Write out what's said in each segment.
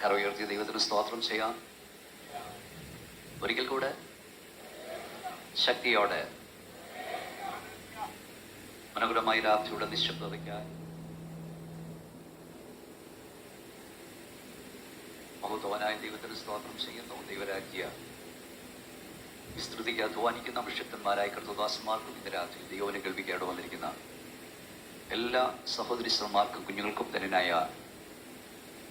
കരമുയർത്തി ദൈവത്തിന് സ്തോത്രം ചെയ്യാം. ഒരിക്കൽ കൂടെ ശക്തിയോടെ മനോഹരമായ രാത്രിയുടെ നിശബ്ദതയ്ക്കായി മഹത്വവാനായ ദൈവത്തിന് സ്തോത്രം ചെയ്യുന്നു. ദൈവരാജ്യ വിസ്തൃതിക്ക് അധ്വാനിക്കുന്ന വിശുദ്ധന്മാരായ കർത്തദാസന്മാർക്കും ഇന്ന് രാത്രി ദൈവനെ കേൾവിക്കായിട്ട് വന്നിരിക്കുന്ന എല്ലാ സഹോദരിസ്ത്രന്മാർക്കും കുഞ്ഞുങ്ങൾക്കും തന്നെയായ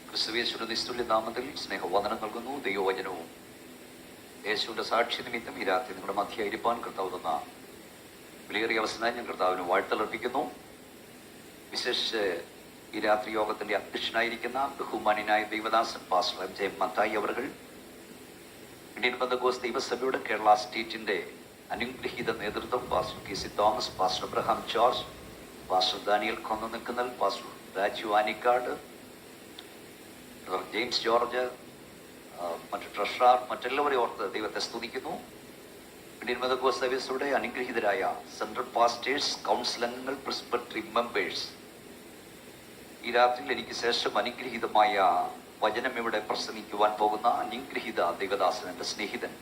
ക്രിസ്തുയേശുവിന്റെ നിസ്തുല്യ നാമത്തിൽ സ്നേഹവന്ദനം നൽകുന്നു. ദൈവവചനവും യേശുവിന്റെ സാക്ഷി നിമിത്തം ഈ രാത്രി നിങ്ങളുടെ മധ്യയിരിപ്പാൻ കർത്താവ് തന്ന വിലയേറിയ അവസരം ഞാൻ കർത്താവിന് വാഴ്ത്തലർപ്പിക്കുന്നു. വിശേഷിച്ച് ഈ രാത്രി യോഗത്തിന്റെ അധ്യക്ഷനായിരിക്കുന്ന ബഹുമാന്യനായ ദൈവദാസൻ പാസ്റ്റർ എം ജെ മത്തായി അവர்கள், ഇന്ത്യൻ പെന്തക്കോസ്ത് ദൈവസഭയുടെ കേരള സ്റ്റേറ്റിന്റെ അനുഗ്രഹീത നേതൃത്വം pastor K C Thomas, pastor Abraham George, pastor Daniel Konnanikkal, pastor Raju Anikkad, James George, മറ്റു ട്രഷറർ, മറ്റെല്ലാവരെയും ഓർത്ത് ദൈവത്തെ സ്തുതിക്കുന്നു. ഇന്ത്യൻ പെന്തക്കോസ്ത് ദൈവസഭയുടെ അനുഗ്രഹീതരായ സെൻട്രൽ പാസ്റ്റേഴ്സ്, കൗൺസിൽ അംഗങ്ങൾ, പ്രിസ്ബിറ്ററി മെമ്പേഴ്സ്, ഈ രാത്രിയിൽ എനിക്ക് ശേഷം അനുഗ്രഹീതമായ വചനം ഇവിടെ പ്രസംഗിക്കുവാൻ പോകുന്ന അനുഗ്രഹീത ദൈവദാസൻ, എൻ്റെ സ്നേഹിതൻ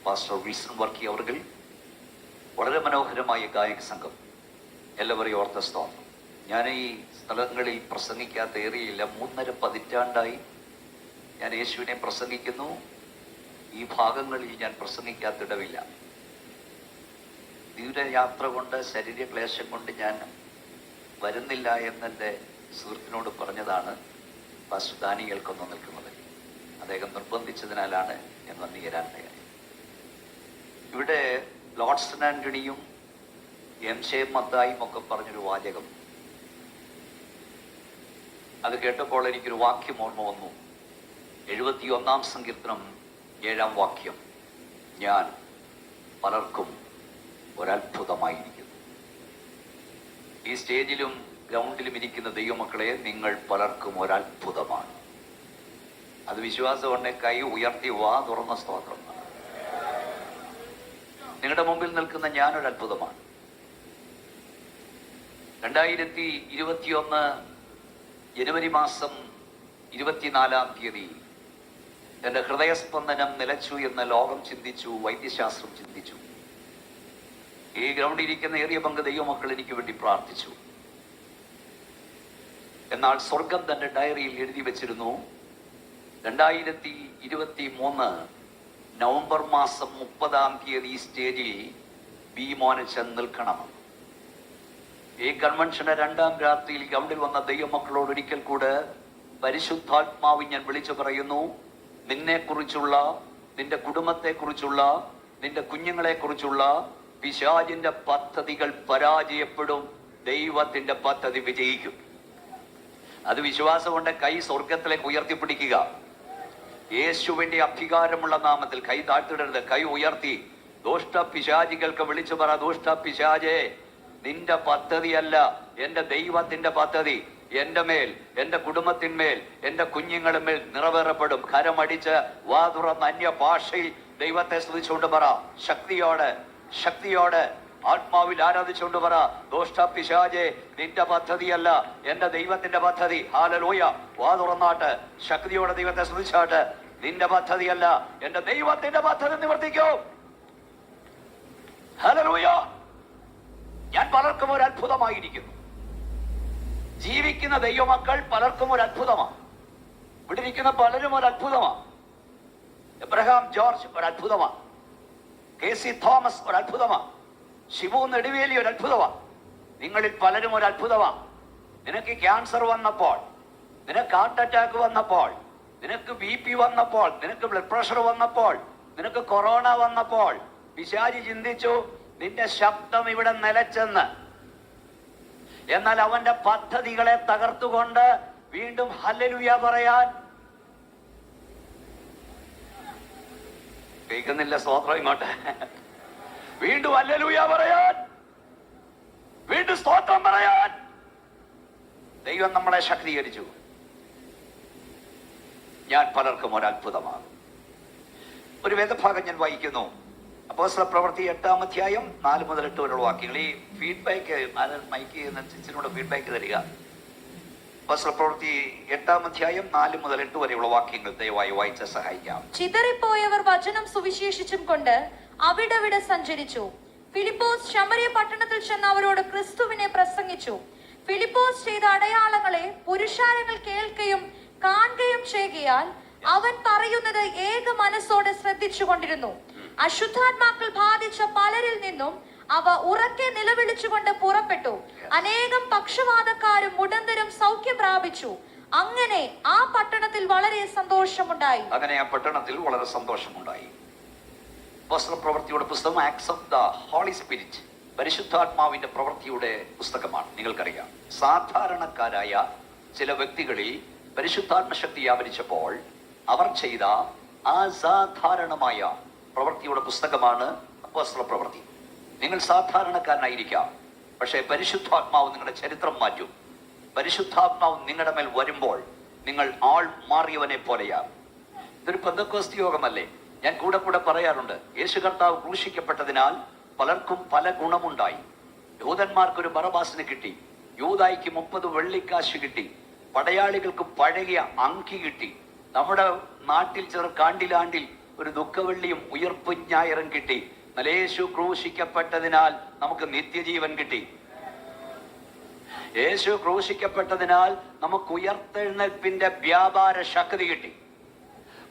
പാസ്റ്റർ വിൽസൺ വർക്കി അവർ, വളരെ മനോഹരമായ ഗായക സംഘം, എല്ലാവരെയും ഓർത്ത സ്തോത്രം. ഞാൻ ഈ സ്ഥലങ്ങളിൽ പ്രസംഗിക്കാത്ത ഏറിയില്ല. 3.5 പതിറ്റാണ്ടായി ഞാൻ യേശുവിനെ പ്രസംഗിക്കുന്നു. ഈ ഭാഗങ്ങളിൽ ഞാൻ പ്രസംഗിക്കാത്തിടവില്ല. ദൂരയാത്ര കൊണ്ട്, ശരീരക്ലേശം കൊണ്ട് ഞാൻ വരുന്നില്ല എന്നെൻ്റെ സുഹൃത്തിനോട് പറഞ്ഞതാണ് പാസ്റ്റർ ദാനിയേൽ കൊന്നു നിൽക്കുന്നത്. അദ്ദേഹം നിർബന്ധിച്ചതിനാലാണ് ഞാൻ വന്നു ചേരാൻ തയ്യാറായി. ഇവിടെ ലോർഡ്സൺ ആന്റണിയും എം ജെ മത്തായും ഒക്കെ പറഞ്ഞൊരു വാചകം, അത് കേട്ടപ്പോൾ എനിക്കൊരു വാക്യം ഓർമ്മ വന്നു. 71-ാം സങ്കീർത്തനം 7-ാം വാക്യം, ഞാൻ പലർക്കും ഒരത്ഭുതമായിരിക്കുന്നു. ഈ സ്റ്റേജിലും ഗ്രൗണ്ടിലും ഇരിക്കുന്ന ദൈവമക്കളെ, നിങ്ങൾ പലർക്കും ഒരത്ഭുതമാണ്. അത് വിശ്വാസമുണ്ടെ കൈ ഉയർത്തി വാ തുറന്ന സ്തോത്രം. നിങ്ങളുടെ മുമ്പിൽ നിൽക്കുന്ന ഞാനൊരത്ഭുതമാണ്. 2021 ജനുവരി മാസം 24-ാം തീയതി എൻ്റെ ഹൃദയസ്പന്ദനം നിലച്ചു എന്ന് ലോകം ചിന്തിച്ചു, വൈദ്യശാസ്ത്രം ചിന്തിച്ചു. ഈ ഗ്രൗണ്ടിൽ ഇരിക്കുന്ന ഏറിയ പങ്ക് ദൈവമക്കൾ എനിക്ക് വേണ്ടി പ്രാർത്ഥിച്ചു. എന്നാൽ സ്വർഗം തൻ്റെ ഡയറിയിൽ എഴുതി വെച്ചിരുന്നു, 2023 നവംബർ മാസം 30-ാം തീയതി ഈ സ്റ്റേജിൽ ബി മോനെ ചെന്ന് നിൽക്കണം. ഈ കൺവെൻഷന്റെ 2-ാം രാത്രിയിൽ ഗ്രൗണ്ടിൽ വന്ന ദൈവമക്കളോട് ഒരിക്കൽ കൂടെ പരിശുദ്ധാത്മാവ് ഞാൻ വിളിച്ചു പറയുന്നു, നിന്നെക്കുറിച്ചുള്ള, നിന്റെ കുടുംബത്തെക്കുറിച്ചുള്ള, നിന്റെ കുഞ്ഞുങ്ങളെക്കുറിച്ചുള്ള പിശാചിന്റെ പദ്ധതികൾ പരാജയപ്പെടും. ദൈവത്തിന്റെ പദ്ധതി വിജയിക്കും. അത് വിശ്വാസമുണ്ട് കൈ സ്വർഗത്തിലേക്ക് ഉയർത്തിപ്പിടിക്കുക. യേശുവിന്റെ അധികാരമുള്ള നാമത്തിൽ കൈ താഴ്ത്തിടരുത്, കൈ ഉയർത്തി ദുഷ്ട പിശാചികൾക്ക് വിളിച്ചു പറ, ദുഷ്ട പിശാചേ, നിന്റെ പദ്ധതിയല്ല എൻ്റെ ദൈവത്തിന്റെ പദ്ധതി എൻ്റെ മേൽ, എൻ്റെ കുടുംബത്തിന്മേൽ, എൻ്റെ കുഞ്ഞുങ്ങളുമേൽ നിറവേറപ്പെടും. കരമടിച്ച് വാ തുറന്ന് അന്യ ഭാഷയിൽ ദൈവത്തെ സ്തുതിച്ചുകൊണ്ട് പറ, ശക്തിയോടെ, ശക്തിയോടെ ആത്മാവിൽ ആരാധിച്ചുകൊണ്ട് പറ, ദുഷ്ട പിശാചേ, നിന്റെ പദ്ധതിയല്ല എൻ്റെ ദൈവത്തിന്റെ പദ്ധതി. ഹല്ലേലൂയ. വാ തുറന്നാട്ട് ശക്തിയോടെ ദൈവത്തെ സ്തുതിച്ചാട്ട്, നിന്റെ പദ്ധതിയല്ല എൻ്റെ ദൈവത്തിന്റെ പദ്ധതി നിവർത്തിക്കും. ഹല്ലേലൂയ. ഞാൻ പലർക്കും ഒരു അത്ഭുതമായിരിക്കുന്നു. ജീവിക്കുന്ന ദൈവമക്കൾ പലർക്കും ഒരു അത്ഭുതമാണ്. ഇവിടെ ഇരിക്കുന്ന പലരും ഒരു അത്ഭുതമാണ്. എബ്രഹാം ജോർജ് ഒരു അത്ഭുതമാണ്. കെ സി തോമസ് ഒരു അത്ഭുതമാണ്. ശിവു നെടുവേലി ഒരു അത്ഭുതമാണ്. നിങ്ങളിൽ പലരും ഒരു അത്ഭുതമാണ്. നിനക്ക് ക്യാൻസർ വന്നപ്പോൾ, നിനക്ക് ഹാർട്ട് അറ്റാക്ക് വന്നപ്പോൾ, നിനക്ക് BP വന്നപ്പോൾ, നിനക്ക് ബ്ലഡ് പ്രഷർ വന്നപ്പോൾ, നിനക്ക് കൊറോണ വന്നപ്പോൾ പിശാചി ചിന്തിച്ചു നിന്റെ ശബ്ദം ഇവിടെ നിലച്ചെന്ന്. എന്നാൽ അവന്റെ പദ്ധതികളെ തകർത്തുകൊണ്ട് വീണ്ടും ഹല്ലേലൂയ പറയാൻ കേൾക്കുന്നില്ല. സ്തോത്രം ഇങ്ങോട്ട്. വീണ്ടും ഹല്ലേലൂയ പറയാൻ, വീണ്ടും സ്തോത്രം പറയാൻ ദൈവം നമ്മളെ ശക്തീകരിച്ചു. ഞാൻ പലർക്കും ഒരത്ഭുതമാണ്. ഒരു വേദഭാഗം ഞാൻ വായിക്കുന്നു. അപ്പോസ്തല പ്രവൃത്തി 8-ാം അധ്യായം 4 മുതൽ 8 വരെയുള്ള വാക്യങ്ങൾ. ഈ ഫീഡ്ബാക്ക് മൈക്ക് ചെയ്യുന്ന ചിച്ചിനോട് ഫീഡ്ബാക്ക് തരിക. പ്രവൃത്തി 8-ാം അധ്യായം 4 മുതൽ 8 വരെയുള്ള വാക്യങ്ങൾ ദയവായി വായിച്ച് സഹായിക്കാം. ചിതറിപ്പോയവർ വചനം സുവിശേഷിച്ചും കൊണ്ട് അവിടവിടെ സഞ്ചരിച്ചു. ഫിലിപ്പോസ് ശമര്യ പട്ടണത്തിൽ ചെന്ന് അവരോട് ക്രിസ്തുവിനെ പ്രസംഗിച്ചു. ഫിലിപ്പോസ് ചെയ്ത അടയാളങ്ങളെ പുരുഷാരങ്ങൾ കേൾക്കുകയും കാണുകയും ചെയ്യുകയാൽ അവൻ പറയുന്നത് ഏക മനസ്സോടെ ശ്രദ്ധിച്ചുകൊണ്ടിരുന്നു. അശുദ്ധാത്മാക്കൾ ബാധിച്ച പലരിൽ നിന്നും അവ ഉറക്കെ നിലവിളിച്ചുകൊണ്ട് പുറപ്പെട്ടു. അനേകം പക്ഷവാതക്കാരും മുടന്തരും സൗഖ്യം പ്രാപിച്ചു. അങ്ങനെ ആ പട്ടണത്തിൽ വളരെ സന്തോഷമുണ്ടായി. പ്രവൃത്തിയുടെ പുസ്തകം Acts of the Holy Spirit, പരിശുദ്ധാത്മാവിന്റെ പ്രവൃത്തിയുടെ പുസ്തകമാണ്. നിങ്ങൾക്കറിയാം, സാധാരണക്കാരായ ചില വ്യക്തികളിൽ പരിശുദ്ധാത്മ ശക്തി വ്യാപരിച്ചപ്പോൾ അവർ ചെയ്ത അസാധാരണമായ പ്രവൃത്തിയുടെ പുസ്തകമാണ് അപ്പോസ്തല പ്രവൃത്തി. നിങ്ങൾ സാധാരണക്കാരനായിരിക്കാം, പക്ഷേ പരിശുദ്ധാത്മാവ് നിങ്ങളുടെ ചരിത്രം മാറ്റും. പരിശുദ്ധാത്മാവ് നിങ്ങളുടെ മേൽ വരുമ്പോൾ നിങ്ങൾ ആൾ മാറിയവനെ പോലെയാണ്. ഇതൊരു പെന്തക്കോസ്ത് യോഗമല്ലേ? ഞാൻ കൂടെ പറയാറുണ്ട്, യേശു കർത്താവ് ക്രൂശിക്കപ്പെട്ടതിനാൽ പലർക്കും പല ഗുണമുണ്ടായി. യൂതന്മാർക്കൊരു ബറബാസിന് കിട്ടി, യൂദായിക്ക് 30 വെള്ളിക്കാശ് കിട്ടി, പടയാളികൾക്ക് പഴകിയ അങ്കി കിട്ടി, നമ്മുടെ നാട്ടിൽ കാണ്ടിലാണ്ടിൽ ഒരു ദുഃഖവെള്ളിയും ഉയർപ്പ് ഞായറും കിട്ടി. യേശു ക്രൂശിക്കപ്പെട്ടതിനാൽ നമുക്ക് നിത്യജീവൻ കിട്ടി. യേശു ക്രൂശിക്കപ്പെട്ടതിനാൽ നമുക്ക് ഉയർത്തെഴുന്നേൽപ്പിന്റെ വ്യാപാര ശക്തി കിട്ടി.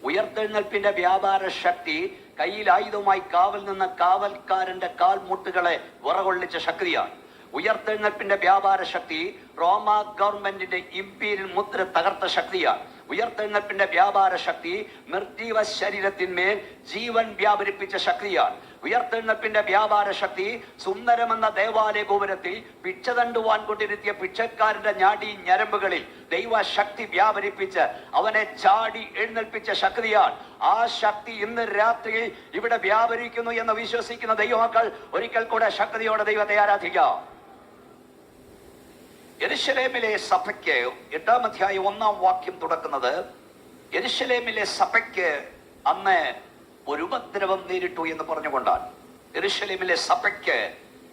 ഉയർത്തെഴുന്നേൽപ്പിന്റെ വ്യാപാര ശക്തി കയ്യിൽ ആയുധമായി കാവൽ നിന്ന കാവൽക്കാരന്റെ കാൽമുട്ടുകളെ വിറകൊള്ളിച്ച ശക്തിയാണ്. ഉയർത്തെഴുന്നേൽപ്പിന്റെ വ്യാപാര ശക്തി റോമ ഗവൺമെന്റിന്റെ ഇംപീരിയൽ മുദ്ര തകർത്ത ശക്തിയാണ്. ഉയർത്തെഴുന്നേൽപ്പിന്റെ വ്യാപാര ശക്തി നിർജീവ ശരീരത്തിന്മേൽ ജീവൻ വ്യാപരിപ്പിച്ച ശക്തിയാണ്. ഉയർത്തെഴുന്നേൽപ്പിന്റെ വ്യാപാര ശക്തി സുന്ദരമെന്ന ദേവാലയ ഗോപുരത്തിൽ പിച്ച തണ്ടുവാൻ കൊണ്ടിരുത്തിയ പിച്ചക്കാരന്റെ ഞാടി ഞരമ്പുകളിൽ ദൈവശക്തി വ്യാപരിപ്പിച്ച് അവനെ ചാടി എഴുന്നേൽപ്പിച്ച ശക്തിയാണ്. ആ ശക്തി ഇന്ന് രാത്രിയിൽ ഇവിടെ വ്യാപരിക്കുന്നു എന്ന് വിശ്വസിക്കുന്ന ദൈവമക്കൾ ഒരിക്കൽ കൂടെ ശക്തിയോടെ ദൈവത്തെ ആരാധിക്കാം. യെരുശലേമിലെ സഭയ്ക്ക് 8-ാം അധ്യായം 1-ാം വാക്യം തുടക്കുന്നത് യെരുശലേമിലെ സഭയ്ക്ക് അന്ന് ഒരു ഉപദ്രവം നേരിട്ടു എന്ന് പറഞ്ഞുകൊണ്ടാണ്. യെരുശലേമിലെ സഭയ്ക്ക്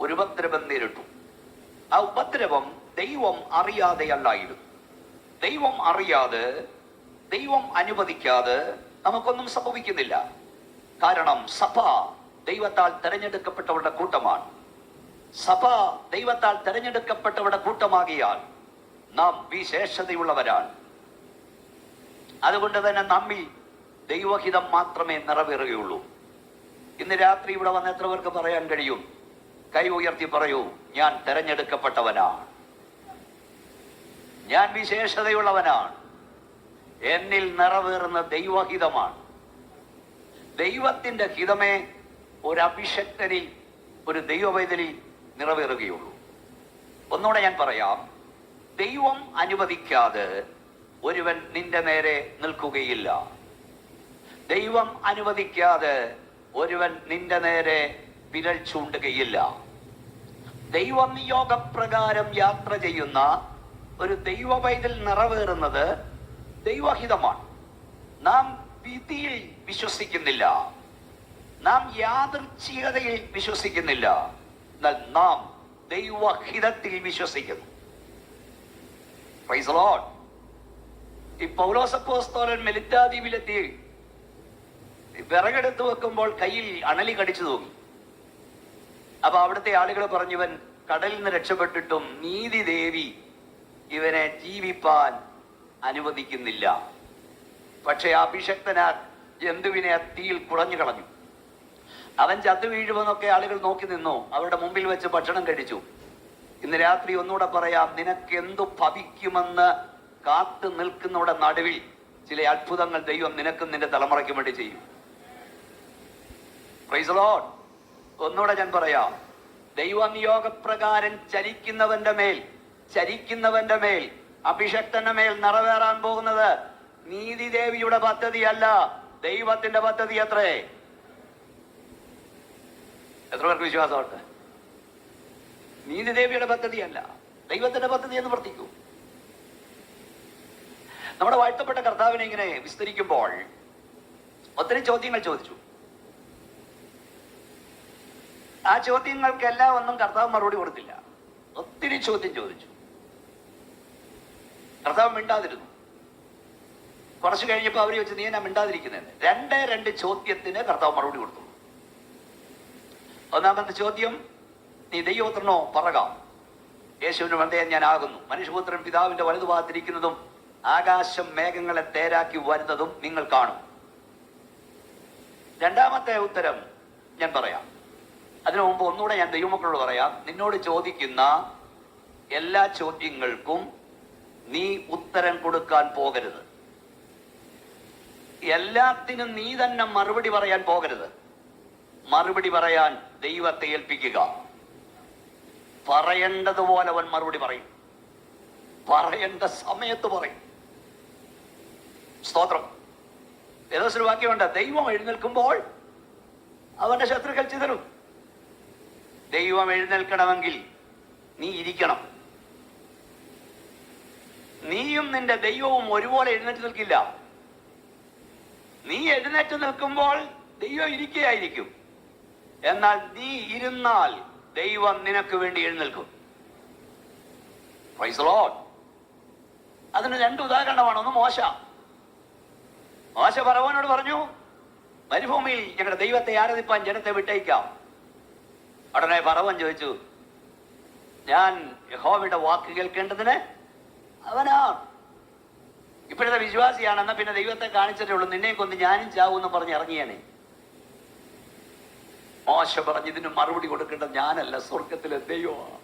ഒരു ഉപദ്രവം നേരിട്ടു. ആ ഉപദ്രവം ദൈവം അറിയാതെയല്ലായിരുന്നു. ദൈവം അറിയാതെ, ദൈവം അനുവദിക്കാതെ നമുക്കൊന്നും സംഭവിക്കുന്നില്ല. കാരണം സഭ ദൈവത്താൽ തെരഞ്ഞെടുക്കപ്പെട്ടവരുടെ കൂട്ടമാണ്. സഭ ദൈവത്താൽ തെരഞ്ഞെടുക്കപ്പെട്ടവരുടെ കൂട്ടമാകിയാൽ നാം വിശേഷതയുള്ളവരാണ്. അതുകൊണ്ട് തന്നെ നമ്മിൽ ദൈവഹിതം മാത്രമേ നിറവേറുകയുള്ളൂ. ഇന്ന് രാത്രി ഇവിടെ വന്ന് എത്ര പേർക്ക് പറയാൻ കഴിയും? കൈ ഉയർത്തി പറയൂ, ഞാൻ തെരഞ്ഞെടുക്കപ്പെട്ടവനാണ്, ഞാൻ വിശേഷതയുള്ളവനാണ്, എന്നിൽ നിറവേറുന്ന ദൈവഹിതമാണ്. ദൈവത്തിന്റെ ഹിതമേ ഒരു അഭിഷക്തനിൽ, ഒരു ദൈവവൈതലിൽ നിറവേറുകയുള്ളൂ. ഒന്നുകൂടെ ഞാൻ പറയാം, ദൈവം അനുവദിക്കാതെ ഒരുവൻ നിന്റെ നേരെ നിൽക്കുകയില്ല. ദൈവം അനുവദിക്കാതെ ഒരുവൻ നിന്റെ നേരെ വിരൽ ചൂണ്ടുകയില്ല. ദൈവനിയോഗപ്രകാരം യാത്ര ചെയ്യുന്ന ഒരു ദൈവവൈതൽ നിറവേറുന്നത് ദൈവഹിതമാണ്. നാം വിധിയിൽ വിശ്വസിക്കുന്നില്ല, നാം യാദൃച്ഛികതയിൽ വിശ്വസിക്കുന്നില്ല, എന്നാൽ നാം ദൈവഹിതത്തിൽ വിശ്വസിക്കുന്നു. Price the Lord. ഈ പൗലോസ് അപ്പോസ്തലൻ മെലിറ്റാ ദ്വീപിലെത്തി വിറകെടുത്ത് വെക്കുമ്പോൾ കയ്യിൽ അണലി കടിച്ചു തൂങ്ങി. അപ്പൊ അവിടുത്തെ ആളുകൾ പറഞ്ഞു, ഇവൻ കടലിൽ നിന്ന് രക്ഷപ്പെട്ടിട്ടും നീതി ദേവി ഇവനെ ജീവിപ്പാൻ അനുവദിക്കുന്നില്ല. പക്ഷെ അഭിഷക്തനാ ജന്തുവിനെ തീയിൽ കുടഞ്ഞു കളഞ്ഞു. അവൻ ചത്തു വീഴുമെന്നൊക്കെ ആളുകൾ നോക്കി നിന്നു. അവരുടെ മുമ്പിൽ വെച്ച് ഭക്ഷണം കഴിച്ചു. ഇന്ന് രാത്രി ഒന്നുകൂടെ പറയാം, നിനക്ക് എന്തു ഭവിക്കുമെന്ന് കാത്തു നിൽക്കുന്നവരുടെ നടുവിൽ ചില അത്ഭുതങ്ങൾ ദൈവം നിനക്കും നിന്റെ തലമുറയ്ക്കും വേണ്ടി ചെയ്യും. Price the Lord. ഒന്നുകൂടെ ഞാൻ പറയാം, ദൈവനിയോഗപ്രകാരം ചരിക്കുന്നവന്റെ മേൽ അഭിഷക്തന്റെ മേൽ നിറവേറാൻ പോകുന്നത് നീതിദേവിയുടെ പദ്ധതിയല്ല, ദൈവത്തിന്റെ പദ്ധതി. എത്ര പേർക്ക് വിശ്വാസമുണ്ട്? നീതിദേവിയുടെ പദ്ധതിയല്ല, ദൈവത്തിന്റെ പദ്ധതി എന്ന് വർത്തിക്കൂ. നമ്മുടെ വാഴ്ത്തപ്പെട്ട കർത്താവിനെ ഇങ്ങനെ വിസ്തരിക്കുമ്പോൾ ഒത്തിരി ചോദ്യങ്ങൾ ചോദിച്ചു. ആ ചോദ്യങ്ങൾക്കെല്ലാം ഒന്നും കർത്താവ് മറുപടി കൊടുത്തില്ല. ഒത്തിരി ചോദ്യം ചോദിച്ചു. കർത്താവ് മിണ്ടാതിരുന്നു. കുറച്ച് കഴിഞ്ഞപ്പോൾ അവർ വെച്ച് നീ എന്നാ മിണ്ടാതിരിക്കുന്നതെന്ന്. രണ്ട് ചോദ്യത്തിന് കർത്താവ് മറുപടി കൊടുത്തു. ഒന്നാമത്തെ ചോദ്യം, നീ ദൈവപുത്രനോ? പറക. യേശുവിന് വന്ദയം ഞാനാകുന്നു. മനുഷ്യപുത്രൻ പിതാവിന്റെ വലതുഭാഗത്തിരിക്കുന്നതും ആകാശം മേഘങ്ങളെ തേരാക്കി വരുന്നതും നിങ്ങൾ കാണും. രണ്ടാമത്തെ ഉത്തരം ഞാൻ പറയാം. അതിനു മുമ്പ് ഒന്നുകൂടെ ഞാൻ ദൈവമക്കളോട് പറയാം. നിന്നോട് ചോദിക്കുന്ന എല്ലാ ചോദ്യങ്ങൾക്കും നീ ഉത്തരം കൊടുക്കാൻ പോകരുത്. എല്ലാത്തിനും നീ തന്നെ മറുപടി പറയാൻ പോകരുത്. മറുപടി പറയാൻ ദൈവത്തെ ഏൽപ്പിക്കുക. പറയേണ്ടതുപോലെ അവൻ മറുപടി പറയും. പറയേണ്ട സമയത്ത് പറയും. സ്തോത്രം. ഏതൊരു വാക്യമുണ്ട്, ദൈവം എഴുന്നേൽക്കുമ്പോൾ അവന്റെ ശത്രുക്കൾ ചിതറും. ദൈവം എഴുന്നേൽക്കണമെങ്കിൽ നീ ഇരിക്കണം. നീയും നിന്റെ ദൈവവും ഒരുപോലെ എഴുന്നേറ്റ് നിൽക്കില്ല. നീ എഴുന്നേറ്റ് നിൽക്കുമ്പോൾ ദൈവം ഇരിക്കുകയായിരിക്കും. എന്നാൽ നീ ഇരുന്നാൽ ദൈവം നിനക്ക് വേണ്ടി എഴുന്നേൽക്കും. Praise the lord. അതിന് രണ്ട് ഉദാഹരണമാണ്. ഒന്ന് മോശ ഫറവോനോട് പറഞ്ഞു, മരുഭൂമിയിൽ ഞങ്ങളുടെ ദൈവത്തെ ആരാധിപ്പാൻ ജനത്തെ വിട്ടയക്കാം. ഉടനെ ഫറവോൻ ചോദിച്ചു, ഞാൻ യഹോവയുടെ വാക്ക് കേൾക്കേണ്ടതിന് അവനാ. ഇപ്പോഴത്തെ വിശ്വാസിയാണെന്ന പിന്നെ ദൈവത്തെ കാണിച്ചിട്ടേ ഉള്ളൂ, നിന്നെ കൊന്ന് ഞാനും ചാവൂന്ന് പറഞ്ഞ് ഇറങ്ങിയാണ്. മോശ പറഞ്ഞു, ഇതിന് മറുപടി കൊടുക്കേണ്ടത് ഞാനല്ല, സ്വർഗത്തിലെ ദൈവമാണ്.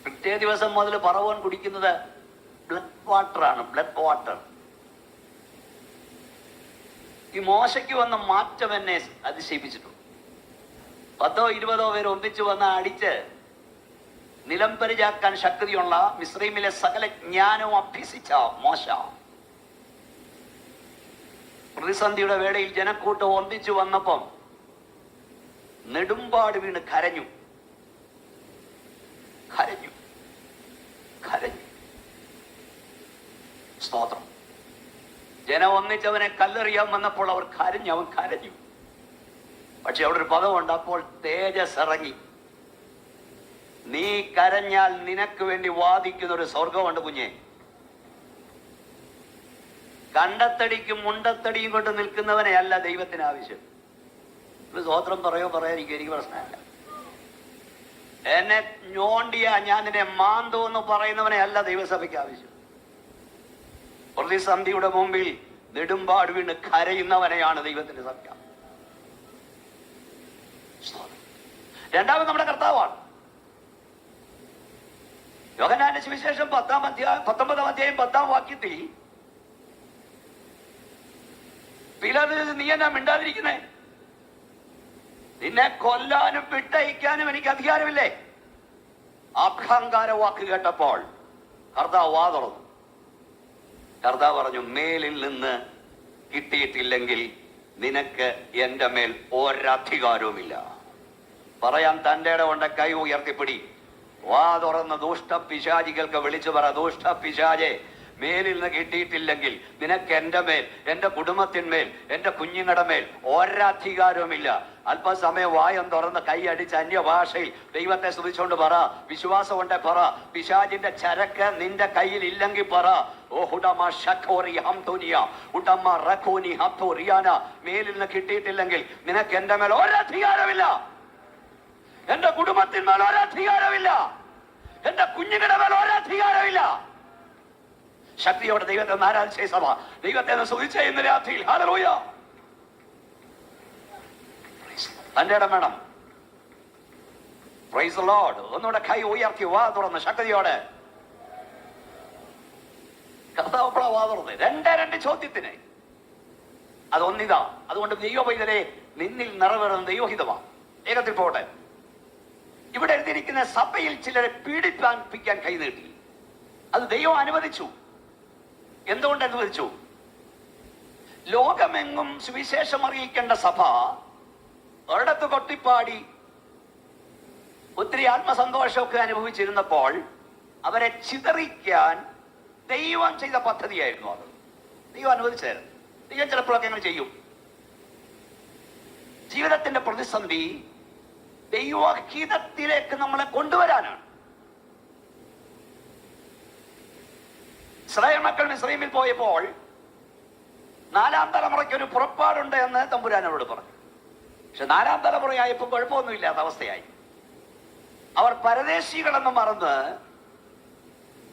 പിറ്റേ ദിവസം മുതൽ ഫറവോൻ കുടിക്കുന്നത് ബ്ലഡ് വാട്ടർ ആണ്. Blood water. ഈ മോശയ്ക്ക് വന്ന മാറ്റം എന്നെ അതിശയിപ്പിച്ചിട്ടുണ്ട്. 10-20 പേര് ഒന്നിച്ചു വന്ന് അടിച്ച് നിലംപരിചാക്കാൻ ശക്തിയുള്ള മിസ്രൈമിലെ സകല ജ്ഞാനവും അഭ്യസിച്ച മോശ പ്രതിസന്ധിയുടെ വേളയിൽ ജനക്കൂട്ടം ഒന്നിച്ചു വന്നപ്പം നെടുമ്പാട് വീണ് കരഞ്ഞു. കരഞ്ഞു കരഞ്ഞു. സ്തോത്രം. ജനം ഒന്നിച്ചവനെ കല്ലെറിയാൻ വന്നപ്പോൾ അവർ കരഞ്ഞു. അവൻ കരഞ്ഞു. പക്ഷെ അവിടെ ഒരു പദമുണ്ട്, അപ്പോൾ തേജസ് ഇറങ്ങി. നീ കരഞ്ഞാൽ നിനക്ക് വേണ്ടി വാദിക്കുന്ന ഒരു സ്വർഗമുണ്ട് കുഞ്ഞെ. കണ്ടത്തടിക്കും മുണ്ടത്തടിയും കൊണ്ട് നിൽക്കുന്നവനെ അല്ല ദൈവത്തിന് ആവശ്യം. സ്തോത്രം പറയാതിരിക്കും, എനിക്ക് പ്രശ്നമല്ല. എന്നെ ഞോണ്ടിയ ഞാൻ നിന്നെ മാന്തോ എന്ന് പറയുന്നവനെ അല്ല ദൈവസഭയ്ക്ക് ആവശ്യം. പ്രതിസന്ധിയുടെ മുമ്പിൽ നെടുമ്പാട് വീണ് കരയുന്നവനെയാണ് ദൈവത്തിന്റെ സഭ. രണ്ടാമത് നമ്മുടെ കർത്താവാണ്. യോഹന്നാന്റെ സുവിശേഷം 19-ാം അധ്യായം 10-ാം വാക്യത്തിൽ പിലാത്തോസ്, നീ എന്നാ മിണ്ടാതിരിക്കുന്നേ? നിന്നെ കൊല്ലാനും വിട്ടയക്കാനും എനിക്ക് അധികാരമില്ലേ? അഹങ്കാര വാക്ക് കേട്ടപ്പോൾ കർത്താവ് വാ തുറന്നു. കർത്താവ് പറഞ്ഞു, മേലിൽ നിന്ന് കിട്ടിയിട്ടില്ലെങ്കിൽ നിനക്ക് എന്റെ മേൽ ഒരധികാരവുമില്ല. പറയാൻ തന്റെ ഇടമുണ്ട്, കൈ ഉയർത്തിപ്പിടി. വാ തുറന്ന് ദുഷ്ട പിശാചികൾക്ക് വിളിച്ചു പറ, ദുഷ്ട പിശാചെ, മേലിൽ നിന്ന് കിട്ടിയിട്ടില്ലെങ്കിൽ നിനക്ക് എന്റെ മേൽ, എന്റെ കുടുംബത്തിന്മേൽ, എന്റെ കുഞ്ഞുങ്ങളുടെ മേൽ ഒരധികാരവുമില്ല. അല്പസമയം വായം തുറന്ന് കൈ അടിച്ച് അന്യഭാഷയിൽ ദൈവത്തെ സ്തുതിച്ചുകൊണ്ട് പറ. വിശ്വാസം കൊണ്ട് പറ. പിശാചിന്റെ ചരക്ക് നിന്റെ കയ്യിൽ ഇല്ലെങ്കിൽ പറ. ഓ ഹുഡമ ഷഖോറി ഹംതുനിയ ഹുഡമ റഖോനി ഹംതുറിയാന. മേലിൽ നിന്ന് കിട്ടിയിട്ടില്ലെങ്കിൽ നിനക്ക് എന്റെ മേൽ ഒരധികാരമില്ല. എന്റെ കുടുംബത്തിന്മേൽ ഒരധികാരമില്ല. എന്റെ കുഞ്ഞുങ്ങളുടെ മേൽ ഒരധികാരമില്ല. ശക്തിയോടെ ദൈവത്തെ ആരാധിച്ച സഭ ദൈവത്തെ സ്തുതിച്ച ഇന്ന് രാത്രിയിൽ ഹല്ലേലൂയ. തന്റെ ഇടം വേണം. Price the Lord. ഒന്നുകൂടെ കൈ ഉയർത്തി വാ തുറന്ന് ശക്തിയോടെ. കർത്താവ് വാ തുറന്ന് രണ്ട് ചോദ്യത്തിന് അതൊന്നിതാ. അതുകൊണ്ട് ദൈവപൈതലെ, നിന്നിൽ നിറവേറുന്ന ദൈവഹിതമാണ്. വേഗത്തിൽ പോട്ടെ. ഇവിടെ എഴുതിയിരിക്കുന്ന സഭയിൽ ചിലരെ പീഡിപ്പിക്കാൻ കൈ നീട്ടി. അത് ദൈവം അനുവദിച്ചു. എന്തുകൊണ്ട് അനുവദിച്ചു? ലോകമെങ്ങും സുവിശേഷം അറിയിക്കേണ്ട സഭ ഒരിടത്ത് കൊട്ടിപ്പാടി ഒത്തിരി ആത്മസന്തോഷമൊക്കെ അനുഭവിച്ചിരുന്നപ്പോൾ അവരെ ചിതറിക്കാൻ ദൈവം ചെയ്ത പദ്ധതിയായിരുന്നു അത്. ദൈവം അനുവദിച്ചായിരുന്നു. ദൈവം ചിലപ്പോഴൊക്കെ അങ്ങനെ ചെയ്യും. ജീവിതത്തിന്റെ പ്രതിസന്ധി ദൈവഹിതത്തിലേക്ക് നമ്മളെ കൊണ്ടുവരാനാണ്. ഇസ്രായേൽ മക്കൾ മിസ്രയീമിൽ പോയപ്പോൾ 4-ാം തലമുറയ്ക്ക് ഒരു പുറപ്പാടുണ്ട് എന്ന് തമ്പുരാനോട് പറഞ്ഞു. പക്ഷെ 4-ാം തലമുറയായപ്പോൾ കുഴപ്പമൊന്നുമില്ലാത്ത അവസ്ഥയായി. അവർ പരദേശികളെന്ന് മറന്ന്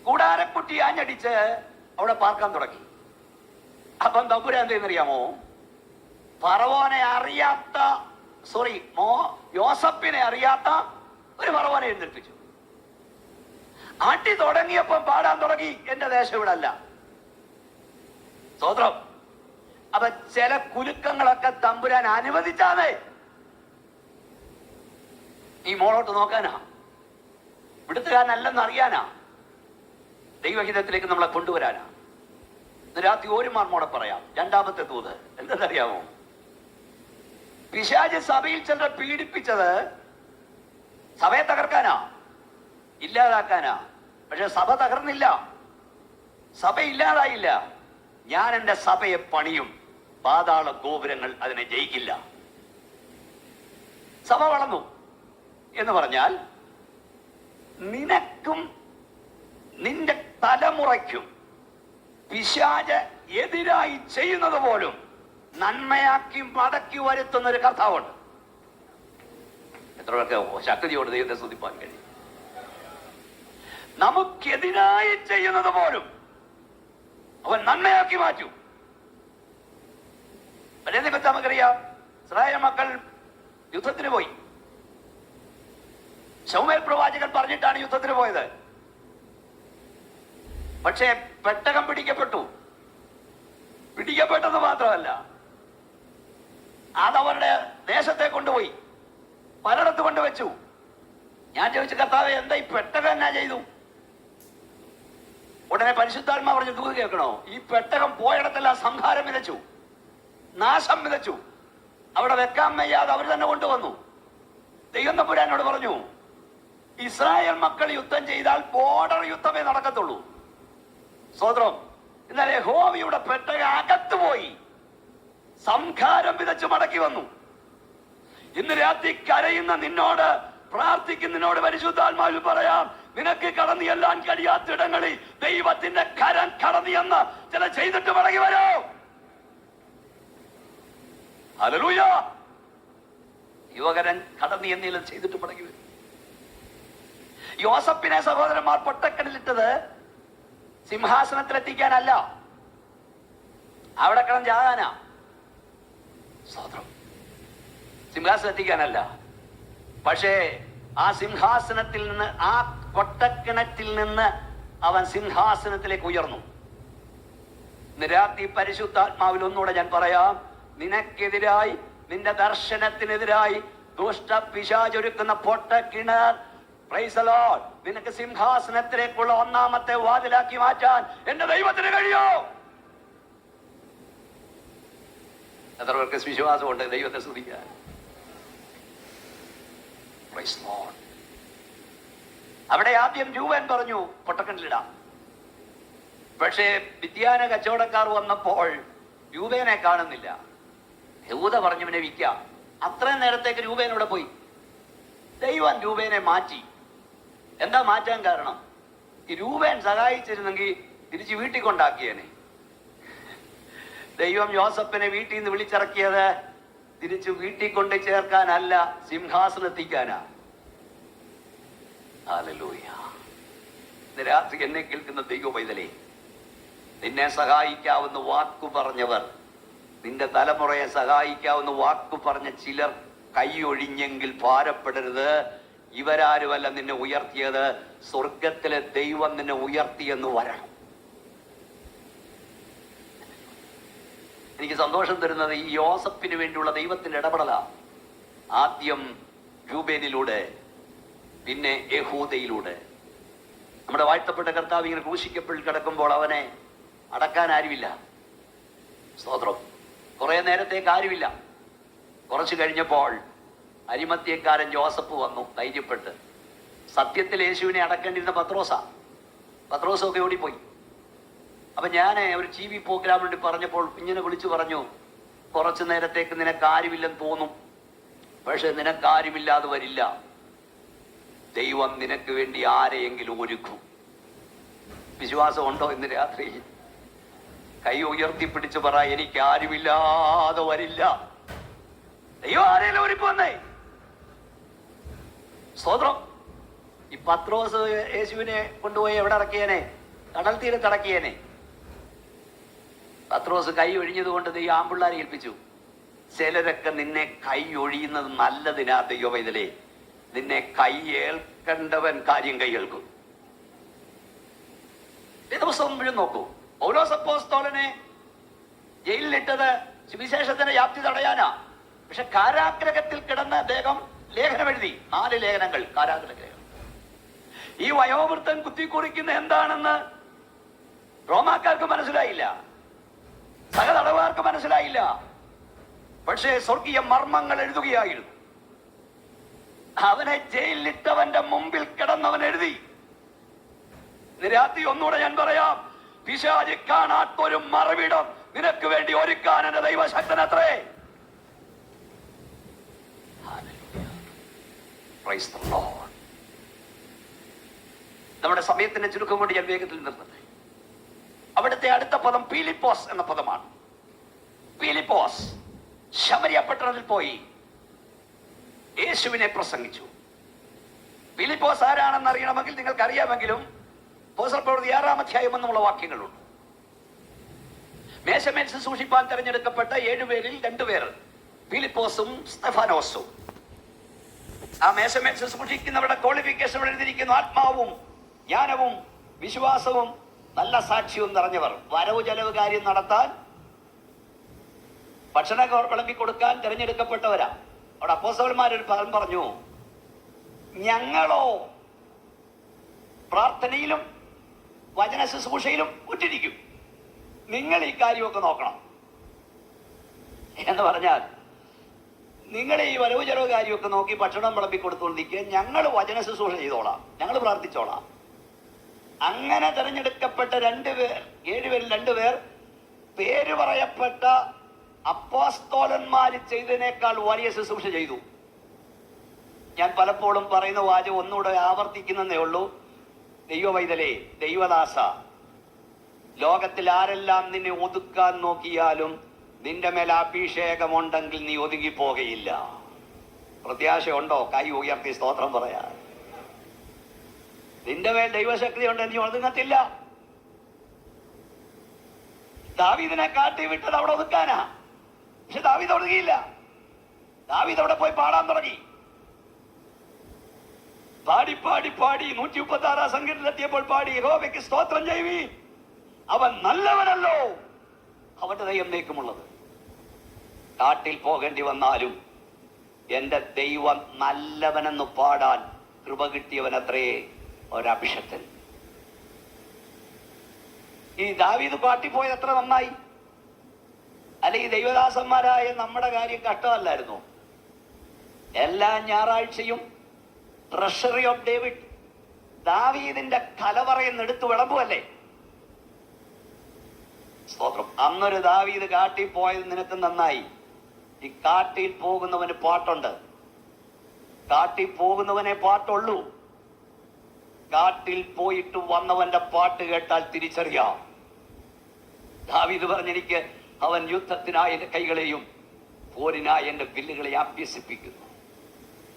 കൂടാരക്കുട്ടി ആഞ്ഞടിച്ച് അവിടെ പാർക്കാൻ തുടങ്ങി. അപ്പം തമ്പുരാൻ എന്തെന്നറിയാമോ? ഫറവോനെ അറിയാത്ത യോസഫിനെ അറിയാത്ത ഒരു ഫറവോനെ എഴുന്നേൽപ്പിച്ചു. അടി തുടങ്ങിയപ്പം പാടാൻ തുടങ്ങി, എന്റെ ദേശം ഇവിടെ അല്ല. സ്തോത്രം. അപ്പൊ ചില കുലുക്കങ്ങളൊക്കെ തമ്പുരാൻ അനുവദിച്ചാതെ ഈ മോളോട്ട് നോക്കാനാ, ഇവിടുത്തുകാരനല്ലെന്ന് അറിയാനാ, ദൈവഹിതത്തിലേക്ക് നമ്മളെ കൊണ്ടുവരാനാ. ഇന്ന് രാത്രി ഒരു മർമ്മോടെ പറയാം. രണ്ടാമത്തെ ദൂത് എന്തെന്നറിയാമോ? പിശാച് സഭയിൽ ചിലരെ പീഡിപ്പിച്ചത് സഭയെ തകർക്കാനാ, ഇല്ലാതാക്കാനാ. പക്ഷെ സഭ തകർന്നില്ല, സഭ ഇല്ലാതായില്ല. ഞാൻ എന്റെ സഭയെ പണിയും, പാതാള ഗോപുരങ്ങൾ അതിനെ ജയിക്കില്ല. സഭ വളർന്നു എന്ന് പറഞ്ഞാൽ നിനക്കും നിന്റെ തലമുറയ്ക്കും പിശാച് എതിരായി ചെയ്യുന്നത് പോലും നന്മയാക്കി മടക്കി വരുത്തുന്ന ഒരു കർത്താവുണ്ട്. എത്ര പേർക്ക് ശക്തിയോട് ദൈവത്തെ സ്തുതിപ്പാൻ കഴിയും? നമുക്കെതിരായി ചെയ്യുന്നത് പോലും അവൻ നന്മയാക്കി മാറ്റും. പഴയ നിമിത്തം നമുക്കറിയാം, ഇസ്രായേൽ മക്കൾ യുദ്ധത്തിന് പോയി. ശമൂവേൽ പ്രവാചകൻ പറഞ്ഞിട്ടാണ് യുദ്ധത്തിന് പോയത്. പക്ഷേ പെട്ടകം പിടിക്കപ്പെട്ടത് മാത്രമല്ല, അതവരുടെ ദേശത്തെ കൊണ്ടുപോയി പലയിടത്ത് കൊണ്ടുവച്ചു. ഞാൻ ചോദിച്ചു, കർത്താവേ, എന്താ ഈ പെട്ടകം എന്നാ ചെയ്തു? ഉടനെ പരിശുദ്ധാത്മാ പറഞ്ഞു, ദൂത് കേൾക്കണോ? ഈ പെട്ടകം പോയിടത്തെല്ലാം സംഹാരം വിതച്ചു, നാശം വിതച്ചു. അവിടെ വെക്കാൻ വയ്യാതെ അവർ തന്നെ കൊണ്ടുവന്നു. ദൈവം തമ്പുരാനോട് പറഞ്ഞു, ഇസ്രായേൽ മക്കൾ യുദ്ധം ചെയ്താൽ ബോർഡർ യുദ്ധമേ നടക്കത്തുള്ളൂ. സ്തോത്രം. എന്നാൽ യഹോവയുടെ പെട്ടകം അകത്ത് പോയി സംഹാരം വിതച്ചു മടക്കി വന്നു. ഇന്ന് രാത്രി കരയുന്ന നിന്നോട്, പ്രാർത്ഥിക്കുന്ന നിന്നോട് പരിശുദ്ധാത്മാവിൽ പറയാം, നിനക്ക് കടന്നു ചെല്ലാൻ കഴിയാത്തിടങ്ങളിൽ ദൈവത്തിന്റെ കരം കടന്നു എന്ന് ചില ചെയ്തിട്ട് മടങ്ങി വരൂ. ഹല്ലേലൂയ. യുവകരൻ കടന്നു എന്നേലും ചെയ്തിട്ട് മടങ്ങി വരും. യോസഫിനെ സഹോദരന്മാർ പൊട്ടക്കടലിട്ടത് സിംഹാസനത്തിലെത്തിക്കാനല്ല, അവിടെ കിടന്ന് ചാകാനാ. സിംഹാസനത്തിക്കാനല്ല. പക്ഷേ ആ സിംഹാസനത്തിൽ നിന്ന്, ആ കൊട്ടക്കിണറ്റിൽ നിന്ന് അവൻ സിംഹാസനത്തിലേക്ക് ഉയർന്നു. രാത്രി പരിശുദ്ധാത്മാവിൽ ഒന്നുകൂടെ ഞാൻ പറയാം, നിനക്കെതിരായി, നിന്റെ ദർശനത്തിനെതിരായി ദുഷ്ട പിശാചൊരുക്കുന്ന പൊട്ടക്കിണർ, പ്രൈസ് ദി ലോർഡ്, നിനക്ക് സിംഹാസനത്തിലേക്കുള്ള ഒന്നാമത്തെ വാതിലാക്കി മാറ്റാൻ എന്റെ ദൈവത്തിന് കഴിയോ? എത്ര പേർക്ക് വിശ്വാസമുണ്ട് ദൈവത്തെ സ്തുതിക്കാൻ? Praise the lord. അവിടെ ആദ്യം രൂപൻ പറഞ്ഞു പൊട്ടക്കിണറ്റിലിടാം. പക്ഷേ വിദ്യാന കച്ചവടക്കാർ വന്നപ്പോൾ രൂപേനെ കാണുന്നില്ല. യഹൂദ പറഞ്ഞു ഇവനെ വിൽക്കാം. അത്രയും നേരത്തേക്ക് രൂപേനോടെ പോയി. ദൈവം രൂപേനെ മാറ്റി. എന്താ മാറ്റാൻ കാരണം? ഈ രൂപേൻ സഹായിച്ചിരുന്നെങ്കിൽ തിരിച്ച് വീട്ടിൽ കൊണ്ടാക്കിയേനെ. ദൈവം യോസഫിനെ വീട്ടിൽ നിന്ന് വിളിച്ചിറക്കിയത് തിരിച്ച് വീട്ടിൽ കൊണ്ട് ചേർക്കാനല്ല, സിംഹാസനത്തിക്കാനാ. ഹല്ലേലൂയ. ഇന്ന് രാത്രി എന്നെ കേൾക്കുന്ന ദൈവ പൈതലേ, നിന്നെ സഹായിക്കാവുന്ന വാക്കു പറഞ്ഞവർ, നിന്റെ തലമുറയെ സഹായിക്കാവുന്ന വാക്കു പറഞ്ഞ ചിലർ കൈയൊഴിഞ്ഞെങ്കിൽ ഭാരപ്പെടരുത്. ഇവരാരുമല്ല നിന്നെ ഉയർത്തിയത്, സ്വർഗത്തിലെ ദൈവം നിന്നെ ഉയർത്തിയെന്ന് വരണം. എനിക്ക് സന്തോഷം തരുന്നത് ഈ യോസഫിന് വേണ്ടിയുള്ള ദൈവത്തിന്റെ ഇടപെടലാ. ആദ്യം രൂബേനിലൂടെ, പിന്നെ യഹൂദയിലൂടെ. നമ്മുടെ വാഴ്ത്തപ്പെട്ട കർത്താവ് ഇങ്ങനെ ക്രൂശിക്കപ്പെട്ട് കിടക്കുമ്പോൾ അവനെ അടക്കാൻ ആരുമില്ല. സ്തോത്രം. കുറെ നേരത്തേക്ക് ആരുമില്ല. കുറച്ചു കഴിഞ്ഞപ്പോൾ അരിമത്യക്കാരൻ ജോസഫ് വന്നു ധൈര്യപ്പെട്ട്. സത്യത്തിൽ യേശുവിനെ അടക്കേണ്ടിരുന്ന പത്രോസൊക്കെ ഓടിപ്പോയി. അപ്പൊ ഞാൻ ഒരു TV പ്രോഗ്രാം വേണ്ടി പറഞ്ഞപ്പോൾ ഇങ്ങനെ വിളിച്ചു പറഞ്ഞു, കുറച്ചു നേരത്തേക്ക് നിനക്കാരുമില്ലെന്ന് തോന്നും, പക്ഷെ നിനക്കാരുമില്ലാതെ വരില്ല. ദൈവം നിനക്ക് വേണ്ടി ആരെയെങ്കിലും ഒരുക്കും. വിശ്വാസം ഉണ്ടോ ഇന്ന് രാത്രി? കൈ ഉയർത്തിപ്പിടിച്ച് പറ, എനിക്ക് ആരുമില്ലാതെ വരില്ല. ദൈവം ആരെങ്കിലും ഒരുപ്പ് വന്നേ. സ്തോത്രം. ഈ പത്രോസ് യേശുവിനെ കൊണ്ടുപോയി എവിടെ ഇറക്കിയേനെ? കടൽ തീരത്ത് ഇറക്കിയേനെ. പത്രോസ് കൈ ഒഴിഞ്ഞത് കൊണ്ട് ദൈവം ആമ്പിള്ളാരെ ഏൽപ്പിച്ചു. ചിലരൊക്കെ നിന്നെ കൈ ഒഴിയുന്നത് നല്ലതിനാ. ദൈവം ഇതിലേ നിന്നെ കൈ ഏൽക്കേണ്ടവൻ കാര്യം കൈ ഏൽക്കും. ദിവസം മുഴുവൻ നോക്കൂ. പൗലോസ് അപ്പോസ്തലനെ ജയിലിലിട്ടത് സുവിശേഷത്തിന്റെ വ്യാപ്തി തടയാനാ. പക്ഷെ കാരാഗ്രഹത്തിൽ കിടന്ന് അദ്ദേഹം ലേഖനം എഴുതി. 4 ലേഖനങ്ങൾ കാരാഗ്രഹം. ഈ വയോവൃത്തൻ കുത്തിക്കുറിക്കുന്ന എന്താണെന്ന് റോമാക്കാർക്ക് മനസ്സിലായില്ല, സഹതടവുകാർക്ക് മനസ്സിലായില്ല. പക്ഷേ സ്വർഗീയ മർമ്മങ്ങൾ എഴുതുകയായിരുന്നു. അവനെ ജയിലിലിട്ടവന്റെ മുമ്പിൽ കിടന്നവൻ എഴുതി. രാത്രി ഒന്നുകൂടെ ഞാൻ പറയാം, പിശാച് കാണാത്തൊരു മറവിടം നിനക്ക് വേണ്ടി ഒരുക്കാൻ എന്റെ ദൈവശക്തനത്രേ. നമ്മുടെ സമയത്തിന്റെ ചുരുക്കം കൊണ്ട് ഞാൻ വേഗത്തിൽ നിർത്തട്ടെ. അവിടുത്തെ അടുത്ത പദം ഫിലിപ്പോസ് എന്ന പദമാണ്. ഫിലിപ്പോസ് ശമരിയ പട്ടണത്തിൽ പോയി യേശുവിനെ പ്രസംഗിച്ചു. ഫിലിപ്പോസ് ആരാണെന്ന് അറിയണമെങ്കിൽ നിങ്ങൾക്ക് അറിയാമെങ്കിലും അപ്പോസ്തല പ്രവൃത്തി 6-ാം അധ്യായം എന്നുള്ള വാക്യങ്ങളുണ്ട്. മേശമേൽ ശുശ്രൂഷിപ്പാൻ തെരഞ്ഞെടുക്കപ്പെട്ട 7 പേരിൽ 2 പേർ ഫിലിപ്പോസും സ്തെഫാനോസും. ആ മേശമേൽ ശുശ്രൂഷിക്കുന്നവരുടെ ക്വാളിഫിക്കേഷൻ എഴുതിയിരിക്കുന്നു. ആത്മാവും ജ്ഞാനവും വിശ്വാസവും നല്ല സാക്ഷ്യവും നിറഞ്ഞവർ. വരവ് ചെലവ് കാര്യം നടത്താൻ, ഭക്ഷണം വിളമ്പി കൊടുക്കാൻ തിരഞ്ഞെടുക്കപ്പെട്ടവരാ. അവിടെ അപ്പോസ്തലന്മാരൊരു പദം പറഞ്ഞു, ഞങ്ങളോ പ്രാർത്ഥനയിലും വചന ശുശ്രൂഷയിലും ഉറ്റിരിക്കും, നിങ്ങൾ ഈ കാര്യമൊക്കെ നോക്കണം എന്ന് പറഞ്ഞാൽ, നിങ്ങൾ ഈ വരവ് ചെലവ് കാര്യമൊക്കെ നോക്കി ഭക്ഷണം വിളമ്പി കൊടുത്തുകൊണ്ടിരിക്കുക, ഞങ്ങൾ വചന ശുശ്രൂഷ ചെയ്തോളാം, ഞങ്ങൾ പ്രാർത്ഥിച്ചോളാം. അങ്ങനെ തിരഞ്ഞെടുക്കപ്പെട്ട 2 പേർ, 7 പേരിൽ 2 പേർ പേര് പറയപ്പെട്ട അപ്പോസ്തലന്മാർ ചെയ്തതിനേക്കാൾ വലിയ ശുശ്രൂഷ ചെയ്തു. ഞാൻ പലപ്പോഴും പറയുന്ന വാചകം ഒന്നുകൂടെ ആവർത്തിക്കുന്നതേ ഉള്ളൂ. ദൈവവൈതലേ, ദൈവദാസ, ലോകത്തിൽ ആരെല്ലാം നിന്നെ ഒതുക്കാൻ നോക്കിയാലും നിന്റെ മേൽ അഭിഷേകമുണ്ടെങ്കിൽ നീ ഒതുങ്ങിപ്പോകയില്ല. പ്രത്യാശ ഉണ്ടോ? കൈ ഉയർത്തി സ്തോത്രം പറയാൻ. നിന്റെ മേൽ ദൈവശക്തി ഉണ്ട്, നീ ഒതുങ്ങത്തില്ല. ദാവീദിനെ കാട്ടി വിട്ടത് അവിടെ ഒതുക്കാനാ. പക്ഷെ ദാവീദ് ഒതുങ്ങിയില്ല. ദാവീദ് അവിടെ പോയി പാടാൻ തുടങ്ങി. പാടി പാടി പാടി 136 സംഗീതത്തിലെത്തിയപ്പോൾ പാടി, യഹോവയ്ക്ക് സ്തോത്രം ചെയ്യുവീൻ, അവൻ നല്ലവനല്ലോ, അവന്റെ ദൈവം നീക്കമുള്ളത്. കാട്ടിൽ പോകേണ്ടി വന്നാലും എന്റെ ദൈവം നല്ലവനെന്ന് പാടാൻ കൃപ കിട്ടിയവനത്രേ ഒരഭിഷക്തൻ. ഈ ദാവീദ് പാട്ടിപ്പോയത് എത്ര നന്നായി. അല്ലെങ്കിൽ ദൈവദാസന്മാരായ നമ്മുടെ കാര്യം കഷ്ടമല്ലായിരുന്നു. എല്ലാ ഞായറാഴ്ചയും ട്രഷറി ഓഫ് ഡേവിഡ് ദാവീദിന്റെ കലവറയിൽ നിന്ന് എടുത്തു വിളമ്പുമല്ലേ. സ്തോത്രം. അന്നൊരു ദാവീദ് കാട്ടിൽ പോയത് നിനക്ക് നന്നായി. ഈ കാട്ടിൽ പോകുന്നവന് പാട്ടുണ്ട്. കാട്ടിൽ പോകുന്നവനെ പാട്ടുള്ളൂ. കാട്ടിൽ പോയിട്ട് വന്നവന്റെ പാട്ട് കേട്ടാൽ തിരിച്ചറിയാം. ദാവീദ് പറഞ്ഞെനിക്ക് അവൻ യുദ്ധത്തിനായി എന്റെ കൈകളെയും പോരിനായി എന്റെ വില്ലുകളെ അഭ്യസിപ്പിക്കുന്നു.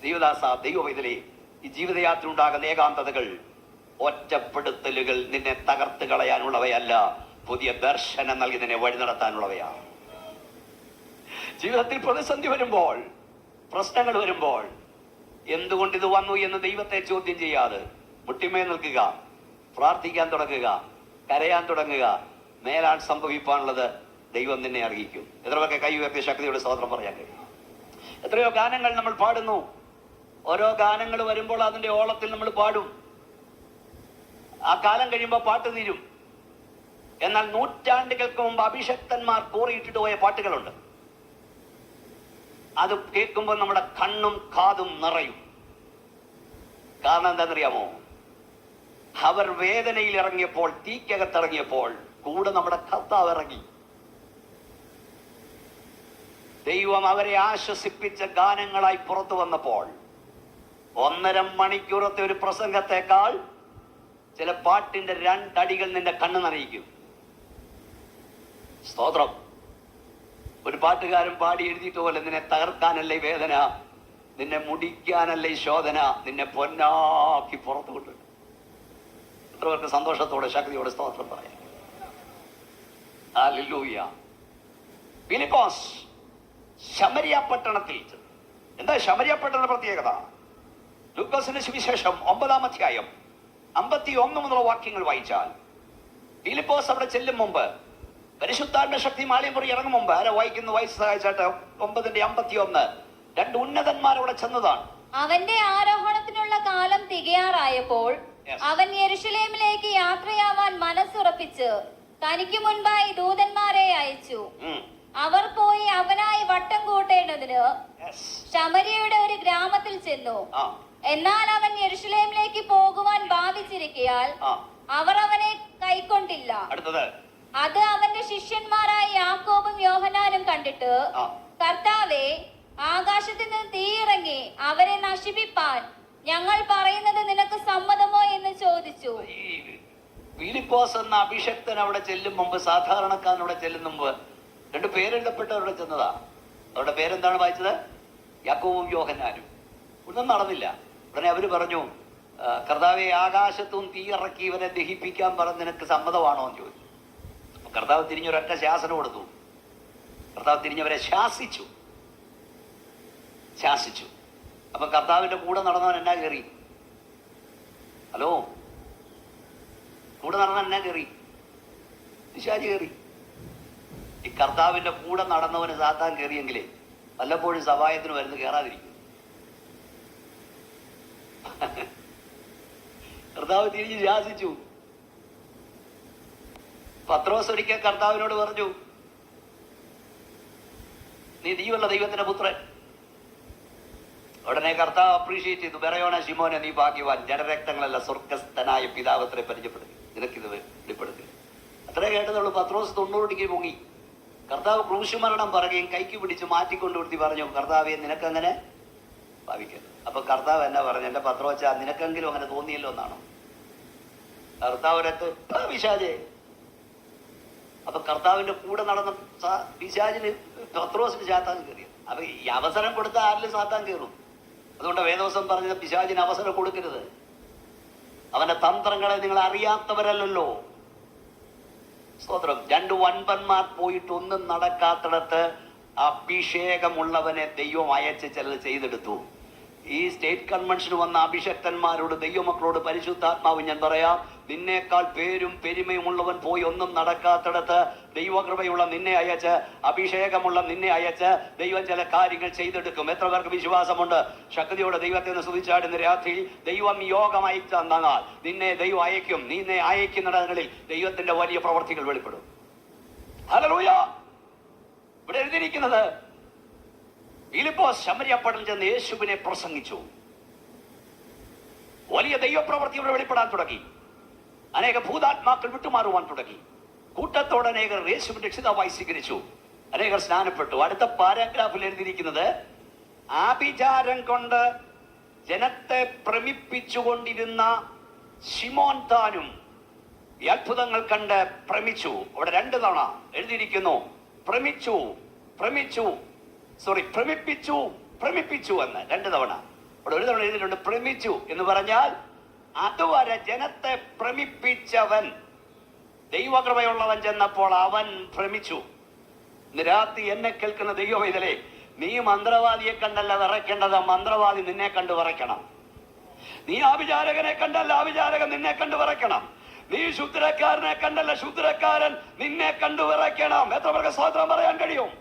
ദൈവദാസ, ദൈവവൈതലേ, ഈ ജീവിതയാത്ര ഉണ്ടാകുന്ന ഏകാന്തതകൾ, ഒറ്റപ്പെടുത്തലുകൾ നിന്നെ തകർത്ത് കളയാനുള്ളവയല്ല, പുതിയ ദർശനം നൽകി നിന്നെ വഴി നടത്താനുള്ളവയാണ്. ജീവിതത്തിൽ പ്രതിസന്ധി വരുമ്പോൾ, പ്രശ്നങ്ങൾ വരുമ്പോൾ എന്തുകൊണ്ട് ഇത് വന്നു എന്ന് ദൈവത്തെ ചോദ്യം ചെയ്യാതെ മുട്ടിമേ നിൽക്കുക, പ്രാർത്ഥിക്കാൻ തുടങ്ങുക, കരയാൻ തുടങ്ങുക. മേലാൽ സംഭവിക്കാനുള്ളത് ദൈവം നിന്നെ അറിയിക്കും. എത്രയൊക്കെ കൈ ഉയർത്തിയ ശക്തിയോട് സ്തോത്രം പറയാൻ കഴിയും. എത്രയോ ഗാനങ്ങൾ നമ്മൾ പാടുന്നു. ഓരോ ഗാനങ്ങൾ വരുമ്പോൾ അതിന്റെ ഓളത്തിൽ നമ്മൾ പാടും. ആ കാലം കഴിയുമ്പോൾ പാട്ട് തീരും. എന്നാൽ നൂറ്റാണ്ടുകൾക്ക് മുമ്പ് അഭിഷക്തന്മാർ കോറിയിട്ടിട്ട് പോയ പാട്ടുകളുണ്ട്. അത് കേൾക്കുമ്പോൾ നമ്മുടെ കണ്ണും കാതും നിറയും. കാരണം എന്താണെന്നറിയാമോ? അവർ വേദനയിൽ ഇറങ്ങിയപ്പോൾ, തീക്കകത്തിറങ്ങിയപ്പോൾ കൂടെ നമ്മുടെ കർത്താവ് ഇറങ്ങി. ദൈവം അവരെ ആശ്വസിപ്പിച്ച ഗാനങ്ങളായി പുറത്തു വന്നപ്പോൾ 1.5 മണിക്കൂറത്തെ ഒരു പ്രസംഗത്തെക്കാൾ ചില പാട്ടിന്റെ രണ്ടടികൾ നിന്റെ കണ്ണ് നനയിക്കും. സ്തോത്രം. ഒരു പാട്ടുകാരൻ പാടി എഴുതിയിട്ട് പോലെ, നിന്നെ തകർക്കാനല്ലേ വേദന, നിന്നെ മുടിക്കാനല്ലേ ശോധന, നിന്നെ പൊന്നാക്കി പുറത്തു കൊണ്ടുവരും. എത്ര പേർക്ക് സന്തോഷത്തോടെ ശക്തിയോടെ സ്തോത്രം പറയാം. ഹല്ലേലൂയ. ഫിലിപ്പോസ് ശമരിയ പട്ടണത്തിൽ. എന്താ ശമരിയ പട്ടണ പ്രത്യേകത? ലൂക്കോസിന്റെ സുവിശേഷം 9-ാം അധ്യായം 51 മുതലുള്ള വാക്യങ്ങൾ വായിച്ചാൽ, ഫിലിപ്പോസ് അവിടെ ചെല്ലും മുമ്പ്, പരിശുദ്ധാത്മ ശക്തി മാളിയമുറി ഇറങ്ങും മുമ്പ്, ആരെ വായിക്കുന്നു? വായിച്ച് സഹായിച്ചാട്ട് 9:51. രണ്ട് ഉന്നതന്മാർ അവിടെ ചെന്നതാണ്. അവന്റെ ആരോഹണത്തിനുള്ള കാലം തികയാറായപ്പോൾ അവൻ യെരൂശലേമിലേക്ക് യാത്രയാവാൻ മനസ്സുറപ്പിച്ച് തനിക്ക് മുൻപായി ദൂതന്മാരെ അയച്ചു. അവർ പോയി അവനായി വട്ടം കൂട്ടേണ്ടതിന് ശമര്യയുടെ ഒരു ഗ്രാമത്തിൽ ചെന്നു. എന്നാൽ അവൻ യെരൂശലേമിലേക്ക് പോകുവാൻ ഭാവിച്ചിരിക്കയാൽ അവർ അവനെ കൈക്കൊണ്ടില്ല. അത് അവന്റെ ശിഷ്യന്മാരായ യാക്കോബും യോഹന്നാനും കണ്ടിട്ട്, കർത്താവേ, ആകാശത്തിൽ നിന്ന് തീയിറങ്ങി അവരെ നശിപ്പിപ്പാൻ ഞങ്ങൾ പറയുന്നത് നിനക്ക് സമ്മതമോ എന്ന് ചോദിച്ചു. ഫിലിപ്പോസ് എന്ന അഭിഷക്തൻ അവിടെ ചെല്ലും മുമ്പ്, സാധാരണക്കാരൻ അവിടെ ചെല്ലുന്ന മുമ്പ്, രണ്ട് പേരെഴുതപ്പെട്ടവരുടെ ചെന്നതാ. അവരുടെ പേരെന്താണ് വായിച്ചത്? യാക്കോബും യോഹന്നാനും. ഒന്നും നടന്നില്ല. ഉടനെ അവര് പറഞ്ഞു, കർത്താവെ, ആകാശത്തും തീയിറക്കി ഇവരെ ദഹിപ്പിക്കാൻ പറഞ്ഞ് നിനക്ക് സമ്മതമാണോ എന്ന് ചോദിച്ചു. കർത്താവ് തിരിഞ്ഞൊരൊറ്റ ശാസനം കൊടുത്തു. കർത്താവ് തിരിഞ്ഞവരെ ശാസിച്ചു. അപ്പൊ കർത്താവിന്റെ കൂടെ നടന്നവൻ എന്നാ കയറി? ഹലോ, കൂടെ നടന്നവൻ എന്നാ കയറി? പിശാച് കയറി. ഈ കർത്താവിന്റെ കൂടെ നടന്നവന് സാത്താൻ കയറിയെങ്കിലേ വല്ലപ്പോഴും സഭായത്തിന് വരുന്ന കയറാതിരിക്കും. കർത്താവ് തിരിഞ്ഞ് ശാസിച്ചു. പത്രോസ് ഒരിക്കൽ കർത്താവിനോട് പറഞ്ഞു, നീ ദൈവമുള്ള ദൈവത്തിന്റെ പുത്രൻ. ഉടനെ കർത്താവ് അപ്രീഷിയേറ്റ് ചെയ്തു. ബെറയോന ശിമോനെ, നീ ഭാഗ്യവാൻ, ജഡരക്തങ്ങളല്ല സ്വർഗസ്ഥനായ പിതാവത്തിനെ പരിചയപ്പെടുത്തി നിനക്കിത് വെളിപ്പെടുത്തി. അത്രേ കേട്ടതുള്ളൂ. പത്രോസ് 90 ഡിഗ്രി പൊങ്ങി. കർത്താവ് ക്രൂശുമരണം പറയുകയും കൈക്ക് പിടിച്ച് മാറ്റിക്കൊണ്ടുവരുത്തി പറഞ്ഞു, കർത്താവെ, നിനക്കങ്ങനെ ഭാവിക്കരുത്. അപ്പൊ കർത്താവ് എന്നാ പറഞ്ഞു? എന്റെ പത്രോച്ച, നിനക്കെങ്കിലും അങ്ങനെ തോന്നിയല്ലോ എന്നാണോ? കർത്താവിനകത്ത് പിശാചേ. അപ്പൊ കർത്താവിന്റെ കൂടെ നടന്ന പിശാചിന് പത്രോസിന് സാത്താൻ കയറിയത്. അപ്പൊ ഈ അവസരം കൊടുത്ത ആരിലും സാത്താൻ കയറും. അതുകൊണ്ട് വേദവസം പറഞ്ഞത് പിശാചിന് അവസരം കൊടുക്കരുത്. അവന്റെ തന്ത്രങ്ങളെ നിങ്ങൾ അറിയാത്തവരല്ലോ. സ്തോത്രം. 2 വൻപന്മാർ പോയിട്ട് ഒന്നും നടക്കാത്തിടത്ത് അഭിഷേകമുള്ളവനെ ദൈവം അയച്ച് ചിലത് ചെയ്തെടുത്തു. ഈ സ്റ്റേറ്റ് കൺവെൻഷന് വന്ന അഭിഷക്തന്മാരോട്, ദൈവമക്കളോട് പരിശുദ്ധാത്മാവ് ഞാൻ പറയാം, നിന്നേക്കാൾ പേരും പെരുമയും ഉള്ളവൻ പോയി ഒന്നും നടക്കാത്തിടത്ത് ദൈവകൃപയുള്ള നിന്നെ അയച്ച്, അഭിഷേകമുള്ള നിന്നെ അയച്ച് ദൈവം ചില കാര്യങ്ങൾ ചെയ്തെടുക്കും. എത്ര പേർക്ക് വിശ്വാസമുണ്ട്? ശക്തിയോടെ ദൈവത്തെ ഒന്ന് സ്തുതിച്ചാടുന്ന രാത്രിയിൽ ദൈവം യോഗം അയച്ചാൽ നിന്നെ ദൈവം അയക്കും. നിന്നെ അയക്കുന്നിടങ്ങളിൽ ദൈവത്തിന്റെ വലിയ പ്രവർത്തികൾ വെളിപ്പെടും. ഹല്ലേലൂയ. ഇവിടെ എഴുതിയിരിക്കുന്നത്, ഫിലിപ്പോസ് ശമരിയ പട്ടണത്തിൽ ചെന്ന് യേശുവിനെ പ്രസംഗിച്ചു. വലിയ ദൈവപ്രവൃത്തി ഇവിടെ വെളിപ്പെടാൻ തുടങ്ങി. അനേക ഭൂതാത്മാക്കൾ വിട്ടുമാറുവാൻ തുടങ്ങി. കൂട്ടത്തോടെ അനേകർ യേശുവിന്റെ രക്ഷിതാവായി സ്വീകരിച്ചു. അനേകർ സ്നാനപ്പെട്ടു. അടുത്ത പാരാഗ്രാഫിൽ എഴുതിയിരിക്കുന്നത്, ആഭിചാരം കൊണ്ട് ജനത്തെ ഭ്രമിപ്പിച്ചുകൊണ്ടിരുന്ന ശിമോൻ താനും ഈ അത്ഭുതങ്ങൾ കണ്ട് ഭ്രമിച്ചു. അവിടെ 2 തവണ എഴുതിയിരിക്കുന്നു, ഭ്രമിപ്പിച്ചു എന്ന് 2 തവണ. അവിടെ 1 തവണ എഴുതിയിട്ടുണ്ട് ഭ്രമിച്ചു എന്ന് പറഞ്ഞാൽ അതുവരെ ജനത്തെ ഭ്രമിപ്പിച്ചവൻ, ദൈവകൃപയുള്ളവൻ ചെന്നപ്പോൾ അവൻ ഭ്രമിച്ചു. ഇന്ന് രാത്രി എന്നെ കേൾക്കുന്ന ദൈവവേദലേ, നീ മന്ത്രവാദിയെ കണ്ടല്ല വിറയ്ക്കേണ്ടത്, മന്ത്രവാദി നിന്നെ കണ്ടു വിറയ്ക്കണം. നീ ആഭിചാരകനെ കണ്ടല്ല ആഭിചാരകൻ നിന്നെ കണ്ടു വിറയ്ക്കണം. നീ ശുദ്രക്കാരനെ കണ്ടല്ല ശുദ്രക്കാരൻ നിന്നെ കണ്ടു വിറയ്ക്കണം. എത്ര പേർക്ക് സ്തോത്രം പറയാൻ കഴിയും?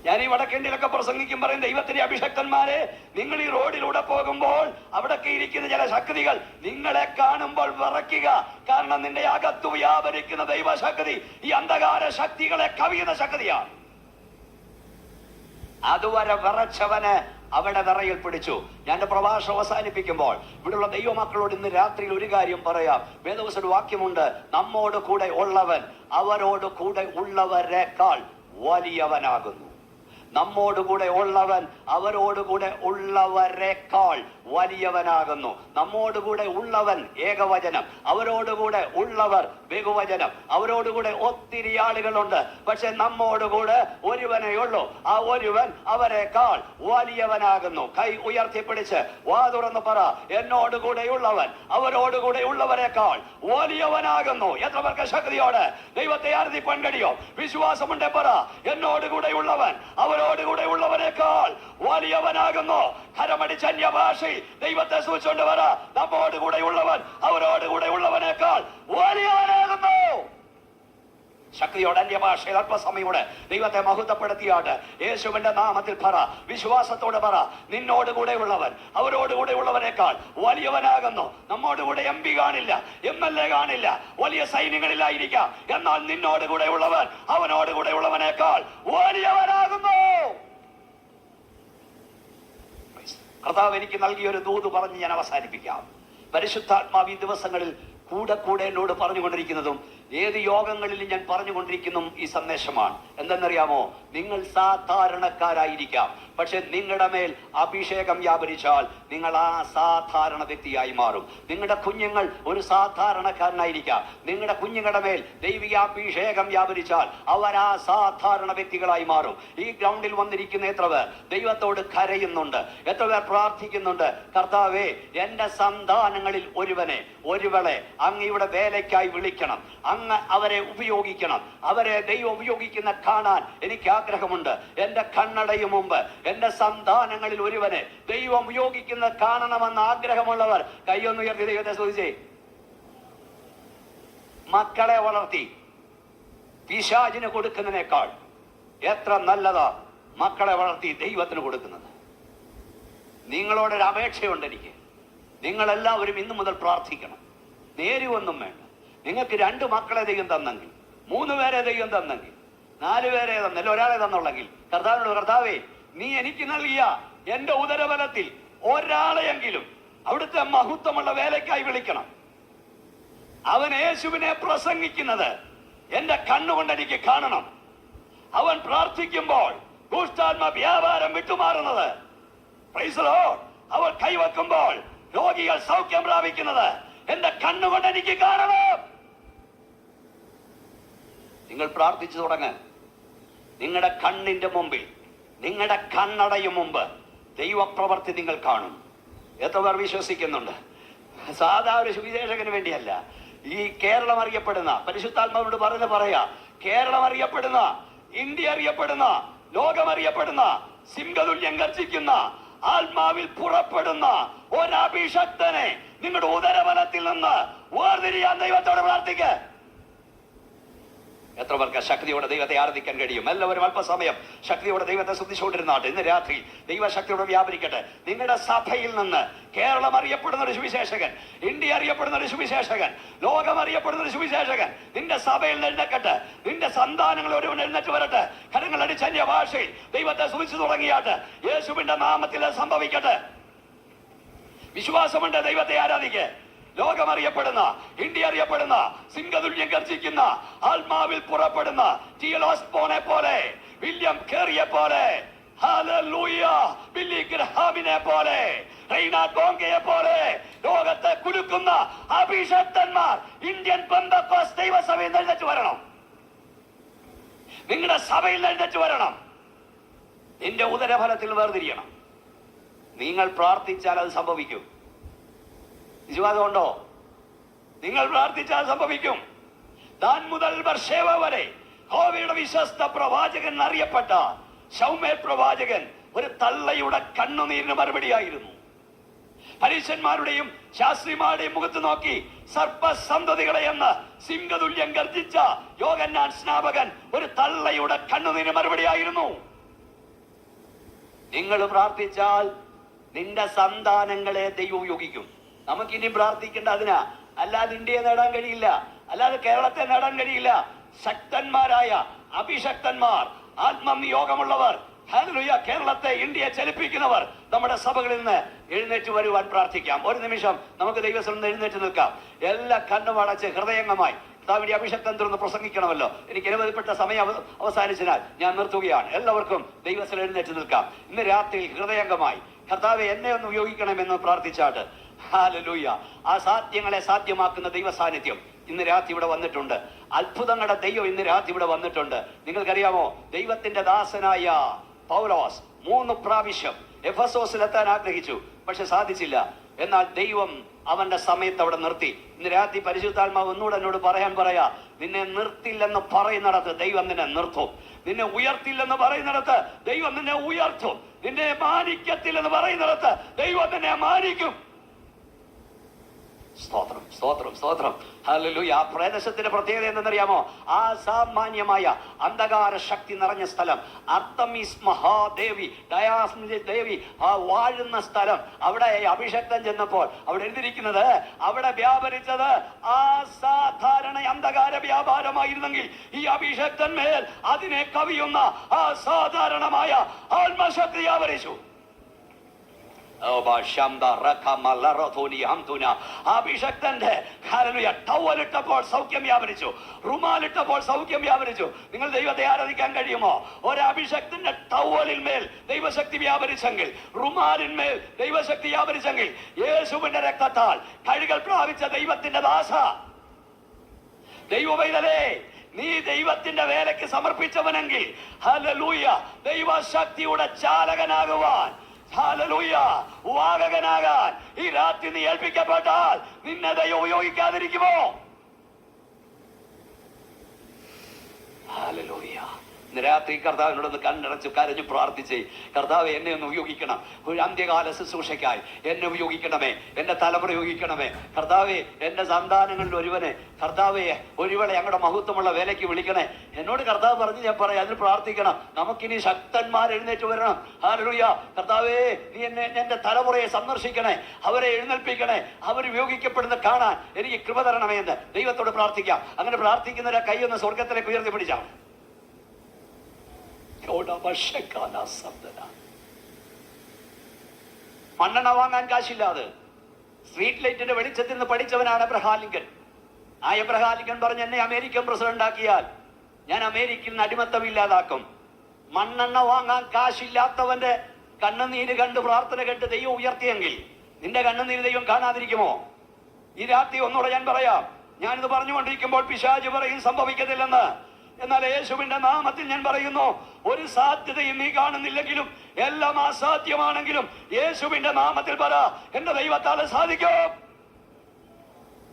ഞാൻ ഈ വടക്കേണ്ടിയിലൊക്കെ പ്രസംഗിക്കും പറയും, ദൈവത്തിന്റെ അഭിഷക്തന്മാരെ, നിങ്ങൾ ഈ റോഡിലൂടെ പോകുമ്പോൾ അവിടൊക്കെ ഇരിക്കുന്ന ചില ശക്തികൾ നിങ്ങളെ കാണുമ്പോൾ വിറയ്ക്കുക. കാരണം നിന്റെ അകത്തു വ്യാപരിക്കുന്ന ദൈവശക്തി ഈ അന്ധകാര ശക്തികളെ കവിയുന്ന ശക്തിയാണ്. അതുവരെ വിറച്ചവന് അവിടെ വിറയിൽ പിടിച്ചു. ഞാൻ എന്റെ പ്രഭാഷണം അവസാനിപ്പിക്കുമ്പോൾ ഇവിടെയുള്ള ദൈവമക്കളോട് ഇന്ന് രാത്രിയിൽ ഒരു കാര്യം പറയാം. വേദപുസ്തകത്തിൽ വാക്യമുണ്ട്, നമ്മോട് കൂടെ ഉള്ളവൻ അവരോട് കൂടെ ഉള്ളവരെക്കാൾ വലിയവനാകുന്നു. നമ്മോടുകൂടെ ഉള്ളവൻ അവരോടുകൂടെ ഉള്ളവരെക്കാൾ വലിയവനാകുന്നു. നമ്മോടുകൂടെ ഉള്ളവൻ ഏകവചനം, അവരോടുകൂടെ ഉള്ളവർ ബഹുവചനം. അവരോടുകൂടെ ഒത്തിരി ആളുകളുണ്ട്, പക്ഷെ നമ്മോടുകൂടെ ഒരുവനേ ഉള്ളൂ. ആ ഒരുവൻ അവരെക്കാൾ വലിയവനാകുന്നു. കൈ ഉയർത്തിപ്പിടിച്ച് വാ തുറന്ന് പറ, എന്നോടുകൂടെ ഉള്ളവൻ അവരോടുകൂടെ ഉള്ളവരെക്കാൾ വലിയവനാകുന്നു. എത്ര പേർക്ക് ശക്തിയോടെ ദൈവത്തെ ആരാധിപ്പാൻ കഴിയും? വിശ്വാസമുണ്ടെ പറ, എന്നോടുകൂടെ ഉള്ളവൻ അവരോടുകൂടെ ഉള്ളവരെക്കാൾ വലിയവനാകുന്നു. കരമടിച്ച അന്യഭാഷയിൽ ദൈവത്തെ സൂചിച്ചുകൊണ്ട് പറ, നമ്മോടുകൂടെ ഉള്ളവൻ അവരോടുകൂടെ ഉള്ളവനേക്കാൾ വലിയവനാകുന്നു. ശക്തിയോടെ അന്യഭാഷയിൽ അല്പസമയോടെ ദൈവത്തെ മഹത്വപ്പെടുത്തിയാട്ട് യേശുവിന്റെ നാമത്തിൽ പറ, വിശ്വാസത്തോടെ പറ, നിന്നോടുകൂടെ ഉള്ളവൻ അവരോടുകൂടെ ഉള്ളവനേക്കാൾ വലിയവനാകുന്നു. നമ്മോടുകൂടെ MP കാണില്ല, MLA കാണില്ല, വലിയ സൈന്യങ്ങളിലായിരിക്കാം, എന്നാൽ നിന്നോടുകൂടെ ഉള്ളവൻ അവനോടുകൂടെ ഉള്ളവനേക്കാൾ വലിയവനാകുന്നു. കർത്താവ് എനിക്ക് നൽകിയൊരു ദൂത് പറഞ്ഞ് ഞാൻ അവസാനിപ്പിക്കാം. പരിശുദ്ധാത്മാവ് ഈ ദിവസങ്ങളിൽ കൂടെ കൂടെ എന്നോട് പറഞ്ഞുകൊണ്ടിരിക്കുന്നതും ഏത് യോഗങ്ങളിലും ഞാൻ പറഞ്ഞുകൊണ്ടിരിക്കുന്നതും ഈ സന്ദേശമാണ്. എന്തെന്നറിയാമോ? നിങ്ങൾ സാധാരണക്കാരായിരിക്കാം, പക്ഷെ നിങ്ങളുടെ മേൽ അഭിഷേകം വ്യാപരിച്ചാൽ നിങ്ങൾ ആ സാധാരണ വ്യക്തിയായി മാറും. നിങ്ങളുടെ കുഞ്ഞുങ്ങൾ ഒരു സാധാരണക്കാരനായിരിക്കാം, നിങ്ങളുടെ കുഞ്ഞുങ്ങളുടെ മേൽ ദൈവികാഭിഷേകം വ്യാപരിച്ചാൽ അവർ ആ സാധാരണ വ്യക്തികളായി മാറും. ഈ ഗ്രൗണ്ടിൽ വന്നിരിക്കുന്ന എത്ര പേർ ദൈവത്തോട് കരയുന്നുണ്ട്? എത്ര പേർ പ്രാർത്ഥിക്കുന്നുണ്ട്? കർത്താവേ, എന്റെ സന്താനങ്ങളിൽ ഒരുവളെ അങ്ങയുടെ വേലയ്ക്കായി വിളിക്കണം, അങ്ങ് അവരെ ഉപയോഗിക്കണം, അവരെ ദൈവം ഉപയോഗിക്കുന്ന കാണാൻ എനിക്ക് ആഗ്രഹമുണ്ട്. എന്റെ കണ്ണടയും മുമ്പ് എന്റെ സന്താനങ്ങളിൽ ഒരുവനെ ദൈവം ഉപയോഗിക്കുന്ന കാണണമെന്ന് ആഗ്രഹമുള്ളവർ കൈയൊന്നുയർത്തി ദൈവത്തെ സ്തുതിച്ചേ. മക്കളെ വളർത്തി പിശാചിന് കൊടുക്കുന്നതിനേക്കാൾ എത്ര നല്ലതാ മക്കളെ വളർത്തി ദൈവത്തിന് കൊടുക്കുന്നത്. നിങ്ങളോടൊരു അപേക്ഷയുണ്ട് എനിക്ക്. നിങ്ങളെല്ലാവരും ഇന്നു മുതൽ പ്രാർത്ഥിക്കണം. നേരുവൊന്നും വേണ്ട. നിങ്ങൾക്ക് 2 മക്കളെ ദൈവം തന്നെങ്കിൽ, 3 പേരെ ദൈവം തന്നെങ്കിൽ, 4 പേരെ തന്നല്ല, ഒരാളെ തന്നുള്ളെങ്കിൽ കർത്താവിനോട്, കർത്താവേ, നീ എനിക്ക് നൽകിയ എന്റെ ഉദരബലത്തിൽ ഒരാളെയെങ്കിലും അവിടുത്തെ മഹത്വമുള്ള വേലയ്ക്കായി വിളിക്കണം. അവൻ യേശുവിനെ പ്രസംഗിക്കുന്നത് എന്റെ കണ്ണുകൊണ്ട് എനിക്ക് കാണണം. അവൻ പ്രാർത്ഥിക്കുമ്പോൾ ദുഷ്ടാത്മ വ്യാപാരം വിട്ടുമാറുന്നത്, അവൻ കൈവെക്കുമ്പോൾ രോഗികൾ സൗഖ്യം പ്രാപിക്കുന്നത് എന്റെ കണ്ണുകൊണ്ട് എനിക്ക് കാണണം. നിങ്ങൾ പ്രാർത്ഥിച്ചു തുടങ്ങ്. നിങ്ങളുടെ കണ്ണിന്റെ മുമ്പിൽ, നിങ്ങളുടെ കണ്ണടയും മുമ്പ് ദൈവപ്രവർത്തി നിങ്ങൾ കാണും. എത്ര പേർ വിശ്വസിക്കുന്നുണ്ട്? സാധാരണ ഒരു സുവിശേഷകന് വേണ്ടിയല്ല, ഈ കേരളം അറിയപ്പെടുന്ന, പരിശുദ്ധാത്മാവിനോട് പറയാ, കേരളം അറിയപ്പെടുന്ന, ഇന്ത്യ അറിയപ്പെടുന്ന, ലോകം അറിയപ്പെടുന്ന, സിംഹതുല്യം ഗർജിക്കുന്ന, ആത്മാവിൽ പുറപ്പെടുന്ന ഒരഭിഷക്തനെ നിങ്ങളുടെ ഉദരബലത്തിൽ നിന്ന് വേർതിരിയാൻ ദൈവത്തോട് പ്രാർത്ഥിക്ക. എത്ര പേർക്ക് ശക്തിയോടെ ദൈവത്തെ ആരാധിക്കാൻ കഴിയും? എല്ലാവരും അല്പസമയം ശക്തിയോടെ ദൈവത്തെ ശ്രദ്ധിച്ചുകൊണ്ടിരുന്നാട്ടെ. ഇന്ന് രാത്രി ദൈവശക്തിയോടെ വ്യാപരിക്കട്ടെ. നിങ്ങളുടെ സഭയിൽ നിന്ന് കേരളം അറിയപ്പെടുന്ന ഒരു സുവിശേഷകൻ, ഇന്ത്യ അറിയപ്പെടുന്ന ഒരു സുവിശേഷകൻ, ലോകം അറിയപ്പെടുന്ന ഒരു സുവിശേഷകൻ നിന്റെ സഭയിൽ എഴുന്നേക്കട്ടെ. നിന്റെ സന്താനങ്ങൾ ഒരുവൻ എഴുന്നേറ്റ് വരട്ടെ. കരങ്ങൾ അടിച്ച അന്യഭാഷയിൽ ദൈവത്തെ സ്തുതിച്ചു തുടങ്ങിയാട്ട് യേശുവിന്റെ നാമത്തിൽ സംഭവിക്കട്ടെ. വിശ്വാസമുണ്ട്, ദൈവത്തെ ആരാധിക്ക്. ലോകം അറിയപ്പെടുന്ന, ഇന്ത്യ അറിയപ്പെടുന്ന, സിംഹതുല്യം ഗർജിക്കുന്ന, ആത്മാവിൽ പുറപ്പെടുന്ന ടിയലോസ്പോനെ പോലെ, വില്യം കേറിയെ പോലെ, ഹല്ലേലൂയ, ബില്ലി ഗ്രഹാമിനെ പോലെ, റെയ്നാഡ് ബോങ്കയെ പോലെ ലോകത്തെ കുലുക്കുന്ന അഭിഷക്തന്മാർ ഇന്ത്യൻ പെന്തക്കോസ്ത് ദൈവസഭയിൽ എഴുന്നേറ്റ് വരണം. നിങ്ങളുടെ സഭയിൽ എഴുന്നേറ്റ് വരണം. നിന്റെ ഉദരഫലത്തിൽ വേർതിരിയണം. നിങ്ങൾ പ്രാർത്ഥിച്ചാൽ അത് സംഭവിക്കും. വിശ്വാസമുണ്ടോ? നിങ്ങൾ പ്രാർത്ഥിച്ചാൽ സംഭവിക്കും. ദാൻ മുതൽ ബർശേവ വരെ യഹോവയുടെ വിശ്വസ്ത പ്രവാചകൻ അറിയപ്പെട്ട ശൗമേൽ പ്രവാചകൻ ഒരു തള്ളയുടെ കണ്ണുനീരിന് മറുപടിയായിരുന്നു. പരീശന്മാരുടെയും ശാസ്ത്രിമാരുടെയും മുഖത്ത് നോക്കി സർപ്പസന്തതികളെ എന്ന് സിംഹതുല്യം ഗർജിച്ച യോഹന്നാൻ സ്നാപകൻ ഒരു തള്ളയുടെ കണ്ണുനീരിന് മറുപടിയായിരുന്നു. നിങ്ങൾ പ്രാർത്ഥിച്ചാൽ നിന്റെ സന്താനങ്ങളെ ദൈവം ഉപയോഗിക്കും. നമുക്കിനി പ്രാർത്ഥിക്കേണ്ട അതിനാ, അല്ലാതെ ഇന്ത്യയെ നേടാൻ കഴിയില്ല, അല്ലാതെ കേരളത്തെ നേടാൻ കഴിയില്ല. ശക്തന്മാരായ അഭിഷക്തന്മാർ, ആത്മനിയോഗമുള്ളവർ, ഹല്ലേലൂയ, കേരളത്തെ, ഇന്ത്യയെ ചലിപ്പിക്കുന്നവർ നമ്മുടെ സഭകളിൽ നിന്ന് എഴുന്നേറ്റ് വരുവാൻ പ്രാർത്ഥിക്കാം. ഒരു നിമിഷം നമുക്ക് ദൈവത്തിൽ നിന്ന് എഴുന്നേറ്റ് നിൽക്കാം. എല്ലാ കണ്ണും അടച്ച് ഹൃദയംഗമായി കർത്താവിന്റെ അഭിഷേകം തുറന്ന് പ്രസംഗിക്കണമല്ലോ. എനിക്ക് അനുവദിപ്പെട്ട സമയം അവസാനിച്ചതിനാൽ ഞാൻ നിർത്തുകയാണ്. എല്ലാവർക്കും ദൈവത്തിൽ എഴുന്നേറ്റ് നിൽക്കാം. ഇന്ന് രാത്രി ഹൃദയംഗമായി കർത്താവെ എന്നെ ഒന്ന് ഉപയോഗിക്കണമെന്ന് പ്രാർത്ഥിച്ചാട്ട്. ഹല്ലേലൂയ. അസാധ്യങ്ങളെ സാധ്യമാക്കുന്ന ദൈവ സാന്നിധ്യം ഇന്ന് രാത്രി ഇവിടെ വന്നിട്ടുണ്ട്. അത്ഭുതങ്ങളുടെ ദൈവം ഇന്ന് രാത്രി ഇവിടെ വന്നിട്ടുണ്ട്. നിങ്ങൾക്കറിയാമോ, ദൈവത്തിന്റെ ദാസനായ പൗലോസ് 3 പ്രാവശ്യം എഫെസോസിലെത്താൻ ആഗ്രഹിച്ചു, പക്ഷെ സാധിച്ചില്ല. എന്നാൽ ദൈവം അവന്റെ സമയത്ത് അവിടെ നിർത്തി. ഇന്ന് രാത്രി പരിശുദ്ധാത്മാവ് ഒന്നുകൂടെ എന്നോട് പറയാ, നിന്നെ നിർത്തില്ലെന്ന് പറയുന്നിടത്ത് ദൈവം നിന്നെ നിർത്തും. നിന്നെ ഉയർത്തില്ലെന്ന് പറയുന്നിടത്ത് ദൈവം നിന്നെ ഉയർത്തും. നിന്നെ മാനിക്കത്തില്ലെന്ന് പറയുന്നിടത്ത് ദൈവം നിന്നെ മാനിക്കും. സ്തോത്രം, സ്തോത്രം, സ്തോത്രം. ഹല്ലേലൂയ. ആ പ്രദേശത്തിന്റെ പ്രത്യേകത എന്തെന്നറിയാമോ? അസാമാന്യമായ അന്ധകാര ശക്തി നിറഞ്ഞ സ്ഥലം. അർത്തമീസ് മഹാദേവി, ഡയാസ്മിസ് ദേവി ആ വാഴുന്ന സ്ഥലം. അവിടെ അഭിഷേകം ചെന്നപ്പോൾ അവിടെ എഴുതിയിരിക്കുന്നത്, അവിടെ വ്യാപരിച്ചത് അസാധാരണ അന്ധകാര വ്യാപാരമായിരുന്നെങ്കിൽ ഈ അഭിഷേകന്മേൽ അതിനെ കവിയുന്ന അസാധാരണമായ ആത്മശക്തി വ്യാപരിച്ചു. അഭിഷക്തന്റെ ടവലിട്ടപ്പോൾ സൗഖ്യം വ്യാപരിച്ചു, റുമാലിട്ടപ്പോൾ സൗഖ്യം വ്യാപരിച്ചു. നിങ്ങൾ ദൈവത്തെ ആരാധിക്കാൻ കഴിയുമോ? ഒരഭിഷക്തന്റെ ടവലിൽ മേൽ ദൈവശക്തി വ്യാപരിച്ചെങ്കിൽ, റുമാലിന്മേൽ ദൈവശക്തി വ്യാപരിച്ചെങ്കിൽ, യേശുവിന്റെ രക്തത്താൽ കഴുകൽ പ്രാപിച്ച ദൈവത്തിന്റെ ദാസ, ദൈവവൈതലേ, നീ ദൈവത്തിന്റെ വേലയ്ക്ക് സമർപ്പിച്ചവനെങ്കിൽ ഹല്ലേലൂയ, ദൈവശക്തിയുടെ ചാലകനാകുവാൻ, ഹല്ലേലൂയ, വാഹകനാകാൻ ഈ രാത്രി നീ ഏൽപ്പിക്കപ്പെട്ടാൽ നിന്നെ ദൈവം ഉപയോഗിക്കാതിരിക്കുമോ? ഹല്ലേലൂയ. ഇന്ന് രാത്രി കർത്താവിനോടൊന്ന് കണ്ണടച്ച് കരഞ്ഞു പ്രാർത്ഥിച്ചേ, കർത്താവെ എന്നെ ഒന്ന് ഉപയോഗിക്കണം, ഒരു അന്ത്യകാല ശുശ്രൂഷയ്ക്കായി എന്നെ ഉപയോഗിക്കണമേ, എന്റെ തലമുറ ഉപയോഗിക്കണമേ. കർത്താവെ എന്റെ സന്താനങ്ങളിൽ ഒരുവനെ, കർത്താവെ ഒരുവളെ ഞങ്ങളുടെ മഹത്വമുള്ള വേലയ്ക്ക് വിളിക്കണേ. എന്നോട് കർത്താവ് പറഞ്ഞ് ഞാൻ പറയാം, അതിന് പ്രാർത്ഥിക്കണം. നമുക്കിനി ശക്തന്മാർ എഴുന്നേറ്റ് വരണം. ഹല്ലേലൂയ. കർത്താവേ, നീ എന്റെ തലമുറയെ സന്ദർശിക്കണേ, അവരെ എഴുന്നേൽപ്പിക്കണേ, അവർ ഉപയോഗിക്കപ്പെടുന്ന കാണാൻ എനിക്ക് കൃപ തരണമേ എന്ന് ദൈവത്തോട് പ്രാർത്ഥിക്കാം. അങ്ങനെ പ്രാർത്ഥിക്കുന്നവരെ കൈ ഒന്ന് സ്വർഗത്തിലേക്ക് ഉയർത്തി പിടിച്ചാൽ മണ്ണെണ്ണ വാങ്ങാൻ കാശില്ലാതെ സ്ട്രീറ്റ് ലൈറ്റിന്റെ വെളിച്ചത്തിൽ നിന്ന് പഠിച്ചവനാണ് എബ്രഹാം ലിങ്കൻ. ആ എബ്രഹാം ലിങ്കൻ പറഞ്ഞ്, എന്നെ അമേരിക്കൻ പ്രസിഡന്റ് ആക്കിയാൽ ഞാൻ അമേരിക്കയിൽ നിന്ന് അടിമത്തം ഇല്ലാതാക്കും. മണ്ണെണ്ണ വാങ്ങാൻ കാശില്ലാത്തവന്റെ കണ്ണുനീര് കണ്ട് പ്രാർത്ഥന കേട്ട് ദൈവം ഉയർത്തിയെങ്കിൽ നിന്റെ കണ്ണുനീര് ദൈവം കാണാതിരിക്കുമോ? ഈ രാത്രി ഒന്നുകൂടെ ഞാൻ പറയാം. ഞാനിത് പറഞ്ഞുകൊണ്ടിരിക്കുമ്പോൾ പിശാച് പറയും സംഭവിക്കത്തില്ലെന്ന്. എന്നാൽ യേശുവിന്റെ നാമത്തിൽ ഞാൻ പറയുന്നു, ഒരു സാധ്യതയും നീ കാണുന്നില്ലെങ്കിലും, എല്ലാം അസാധ്യമാണെങ്കിലും യേശുവിന്റെ നാമത്തിൽ പറ, എന്റെ ദൈവത്താൽ സാധിക്കും.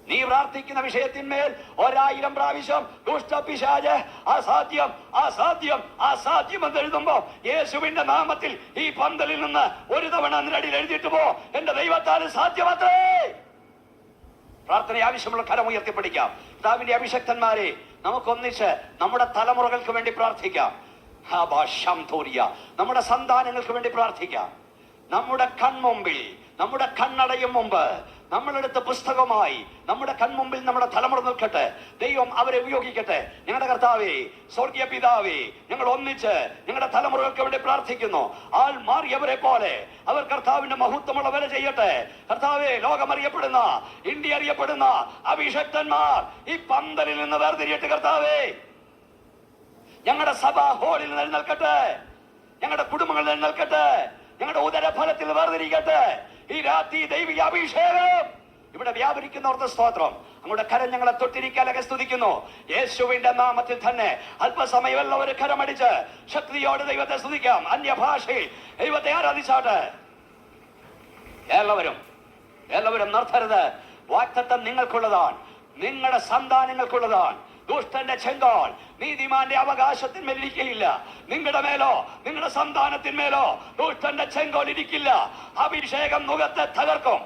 നീ പ്രാർത്ഥിക്കുന്ന വിഷയത്തിന്മേൽ 1000 പ്രാവശ്യം ദുഷ്ടപിശാച് അസാധ്യം, അസാധ്യം, അസാധ്യം എന്ന് എഴുതുമ്പോ യേശുവിന്റെ നാമത്തിൽ ഈ പന്തലിൽ നിന്ന് ഒരു തവണ അതിനടിയിൽ എഴുതിയിട്ട് പോ, എന്റെ ദൈവത്താൽ സാധ്യമത്രേ. പ്രാർത്ഥന ആവശ്യമുള്ള കരം ഉയർത്തിപ്പിടിക്കാം. കർത്താവിന്റെ അഭിഷക്തന്മാരെ, നമുക്കൊന്നിച്ച് നമ്മുടെ തലമുറകൾക്ക് വേണ്ടി പ്രാർത്ഥിക്കാം. നമ്മുടെ സന്താനങ്ങൾക്ക് വേണ്ടി പ്രാർത്ഥിക്കാം. നമ്മുടെ കൺമുമ്പിൽ, നമ്മുടെ കണ്ണടയും മുമ്പ് നമ്മളെടുത്ത പുസ്തകമായി നമ്മുടെ കൺമുമ്പിൽ നമ്മുടെ തലമുറ നിൽക്കട്ടെ. ദൈവം അവരെ ഉപയോഗിക്കട്ടെ. ഞങ്ങളുടെ കർത്താവേ, സ്വർഗീയ പിതാവേ, ഞങ്ങൾ ഒന്നിച്ച് ഞങ്ങളുടെ തലമുറകൾക്ക് വേണ്ടി പ്രാർത്ഥിക്കുന്നു. ആൾ മാറിയവരെ പോലെ അവർ കർത്താവിന്റെ മഹത്വമുള്ള വില ചെയ്യട്ടെ. കർത്താവേ, ലോകമറിയപ്പെടുന്ന, ഇന്ത്യ അറിയപ്പെടുന്ന അഭിഷക്തന്മാർ ഈ പന്തലിൽ നിന്ന് വേർതിരിയട്ടെ. കർത്താവേ, ഞങ്ങളുടെ സഭാ ഹോളിൽ നിൽക്കട്ടെ, ഞങ്ങളുടെ കുടുംബങ്ങളിൽ നിൽക്കട്ടെ, ഞങ്ങളുടെ ഉദരഫലത്തിൽ വേർതിരിക്കട്ടെ. ഈ രാത്രി ദൈവിക അഭിഷേകം ഇവിടെ വ്യാപരിക്കുന്നവർക്ക് സ്തോത്രം. അങ്ങോട്ട് കരം ഞങ്ങളെ തൊട്ടിരിക്കാനൊക്കെ സ്തുതിക്കുന്നു. യേശുവിന്റെ നാമത്തിൽ തന്നെ അല്പസമയം എല്ലാവരും കരമടിച്ച് ശക്തിയോട് ദൈവത്തെ സ്തുതിക്കാം. അന്യഭാഷയിൽ ദൈവത്തെ ആരാധിച്ചാട്ടെ. എല്ലാവരും നിർത്തരുത്. വാഗ്ദത്തം നിങ്ങൾക്കുള്ളതാണ്, നിങ്ങളുടെ സന്താനങ്ങൾക്കുള്ളതാണ്. ദുഷ്ടന്റെ ചെങ്കോൽ നീതിമാന്റെ അവകാശത്തിന്മേൽ ഇരിക്കയില്ല. നിങ്ങളുടെ മേലോ നിങ്ങളുടെ സന്താനത്തിന്മേലോ ദുഷ്ടന്റെ ചെങ്കോൽ ഇരിക്കില്ല. അഭിഷേകം മുഖത്തെ തകർക്കും.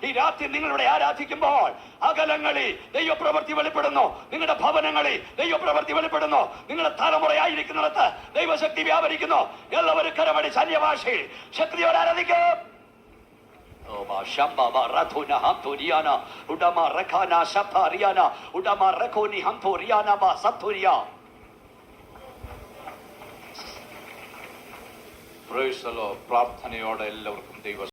ഈ രാത്രി നിങ്ങളുടെ ആരാധിക്കുമ്പോൾ അകലങ്ങളിൽ ദൈവപ്രവൃത്തി വെളിപ്പെടുന്നു. നിങ്ങളുടെ ഭവനങ്ങളിൽ ദൈവപ്രവൃത്തി വെളിപ്പെടുന്നു. നിങ്ങളുടെ തലമുറയായിരിക്കുന്നിടത്ത് ദൈവശക്തി വ്യാപരിക്കുന്നു. എല്ലാവരും കരമടിച്ച് അന്യഭാഷയിൽ ശക്തിയോടെ ആരാധിക്കും. Shambaba Ratuna Hamturiana, Udama Rekana Shapariana, Udama Rekoni Hamturiana Basaturia. Praise the Lord. പ്രാർത്ഥനയോടെ എല്ലാവർക്കും ദൈവ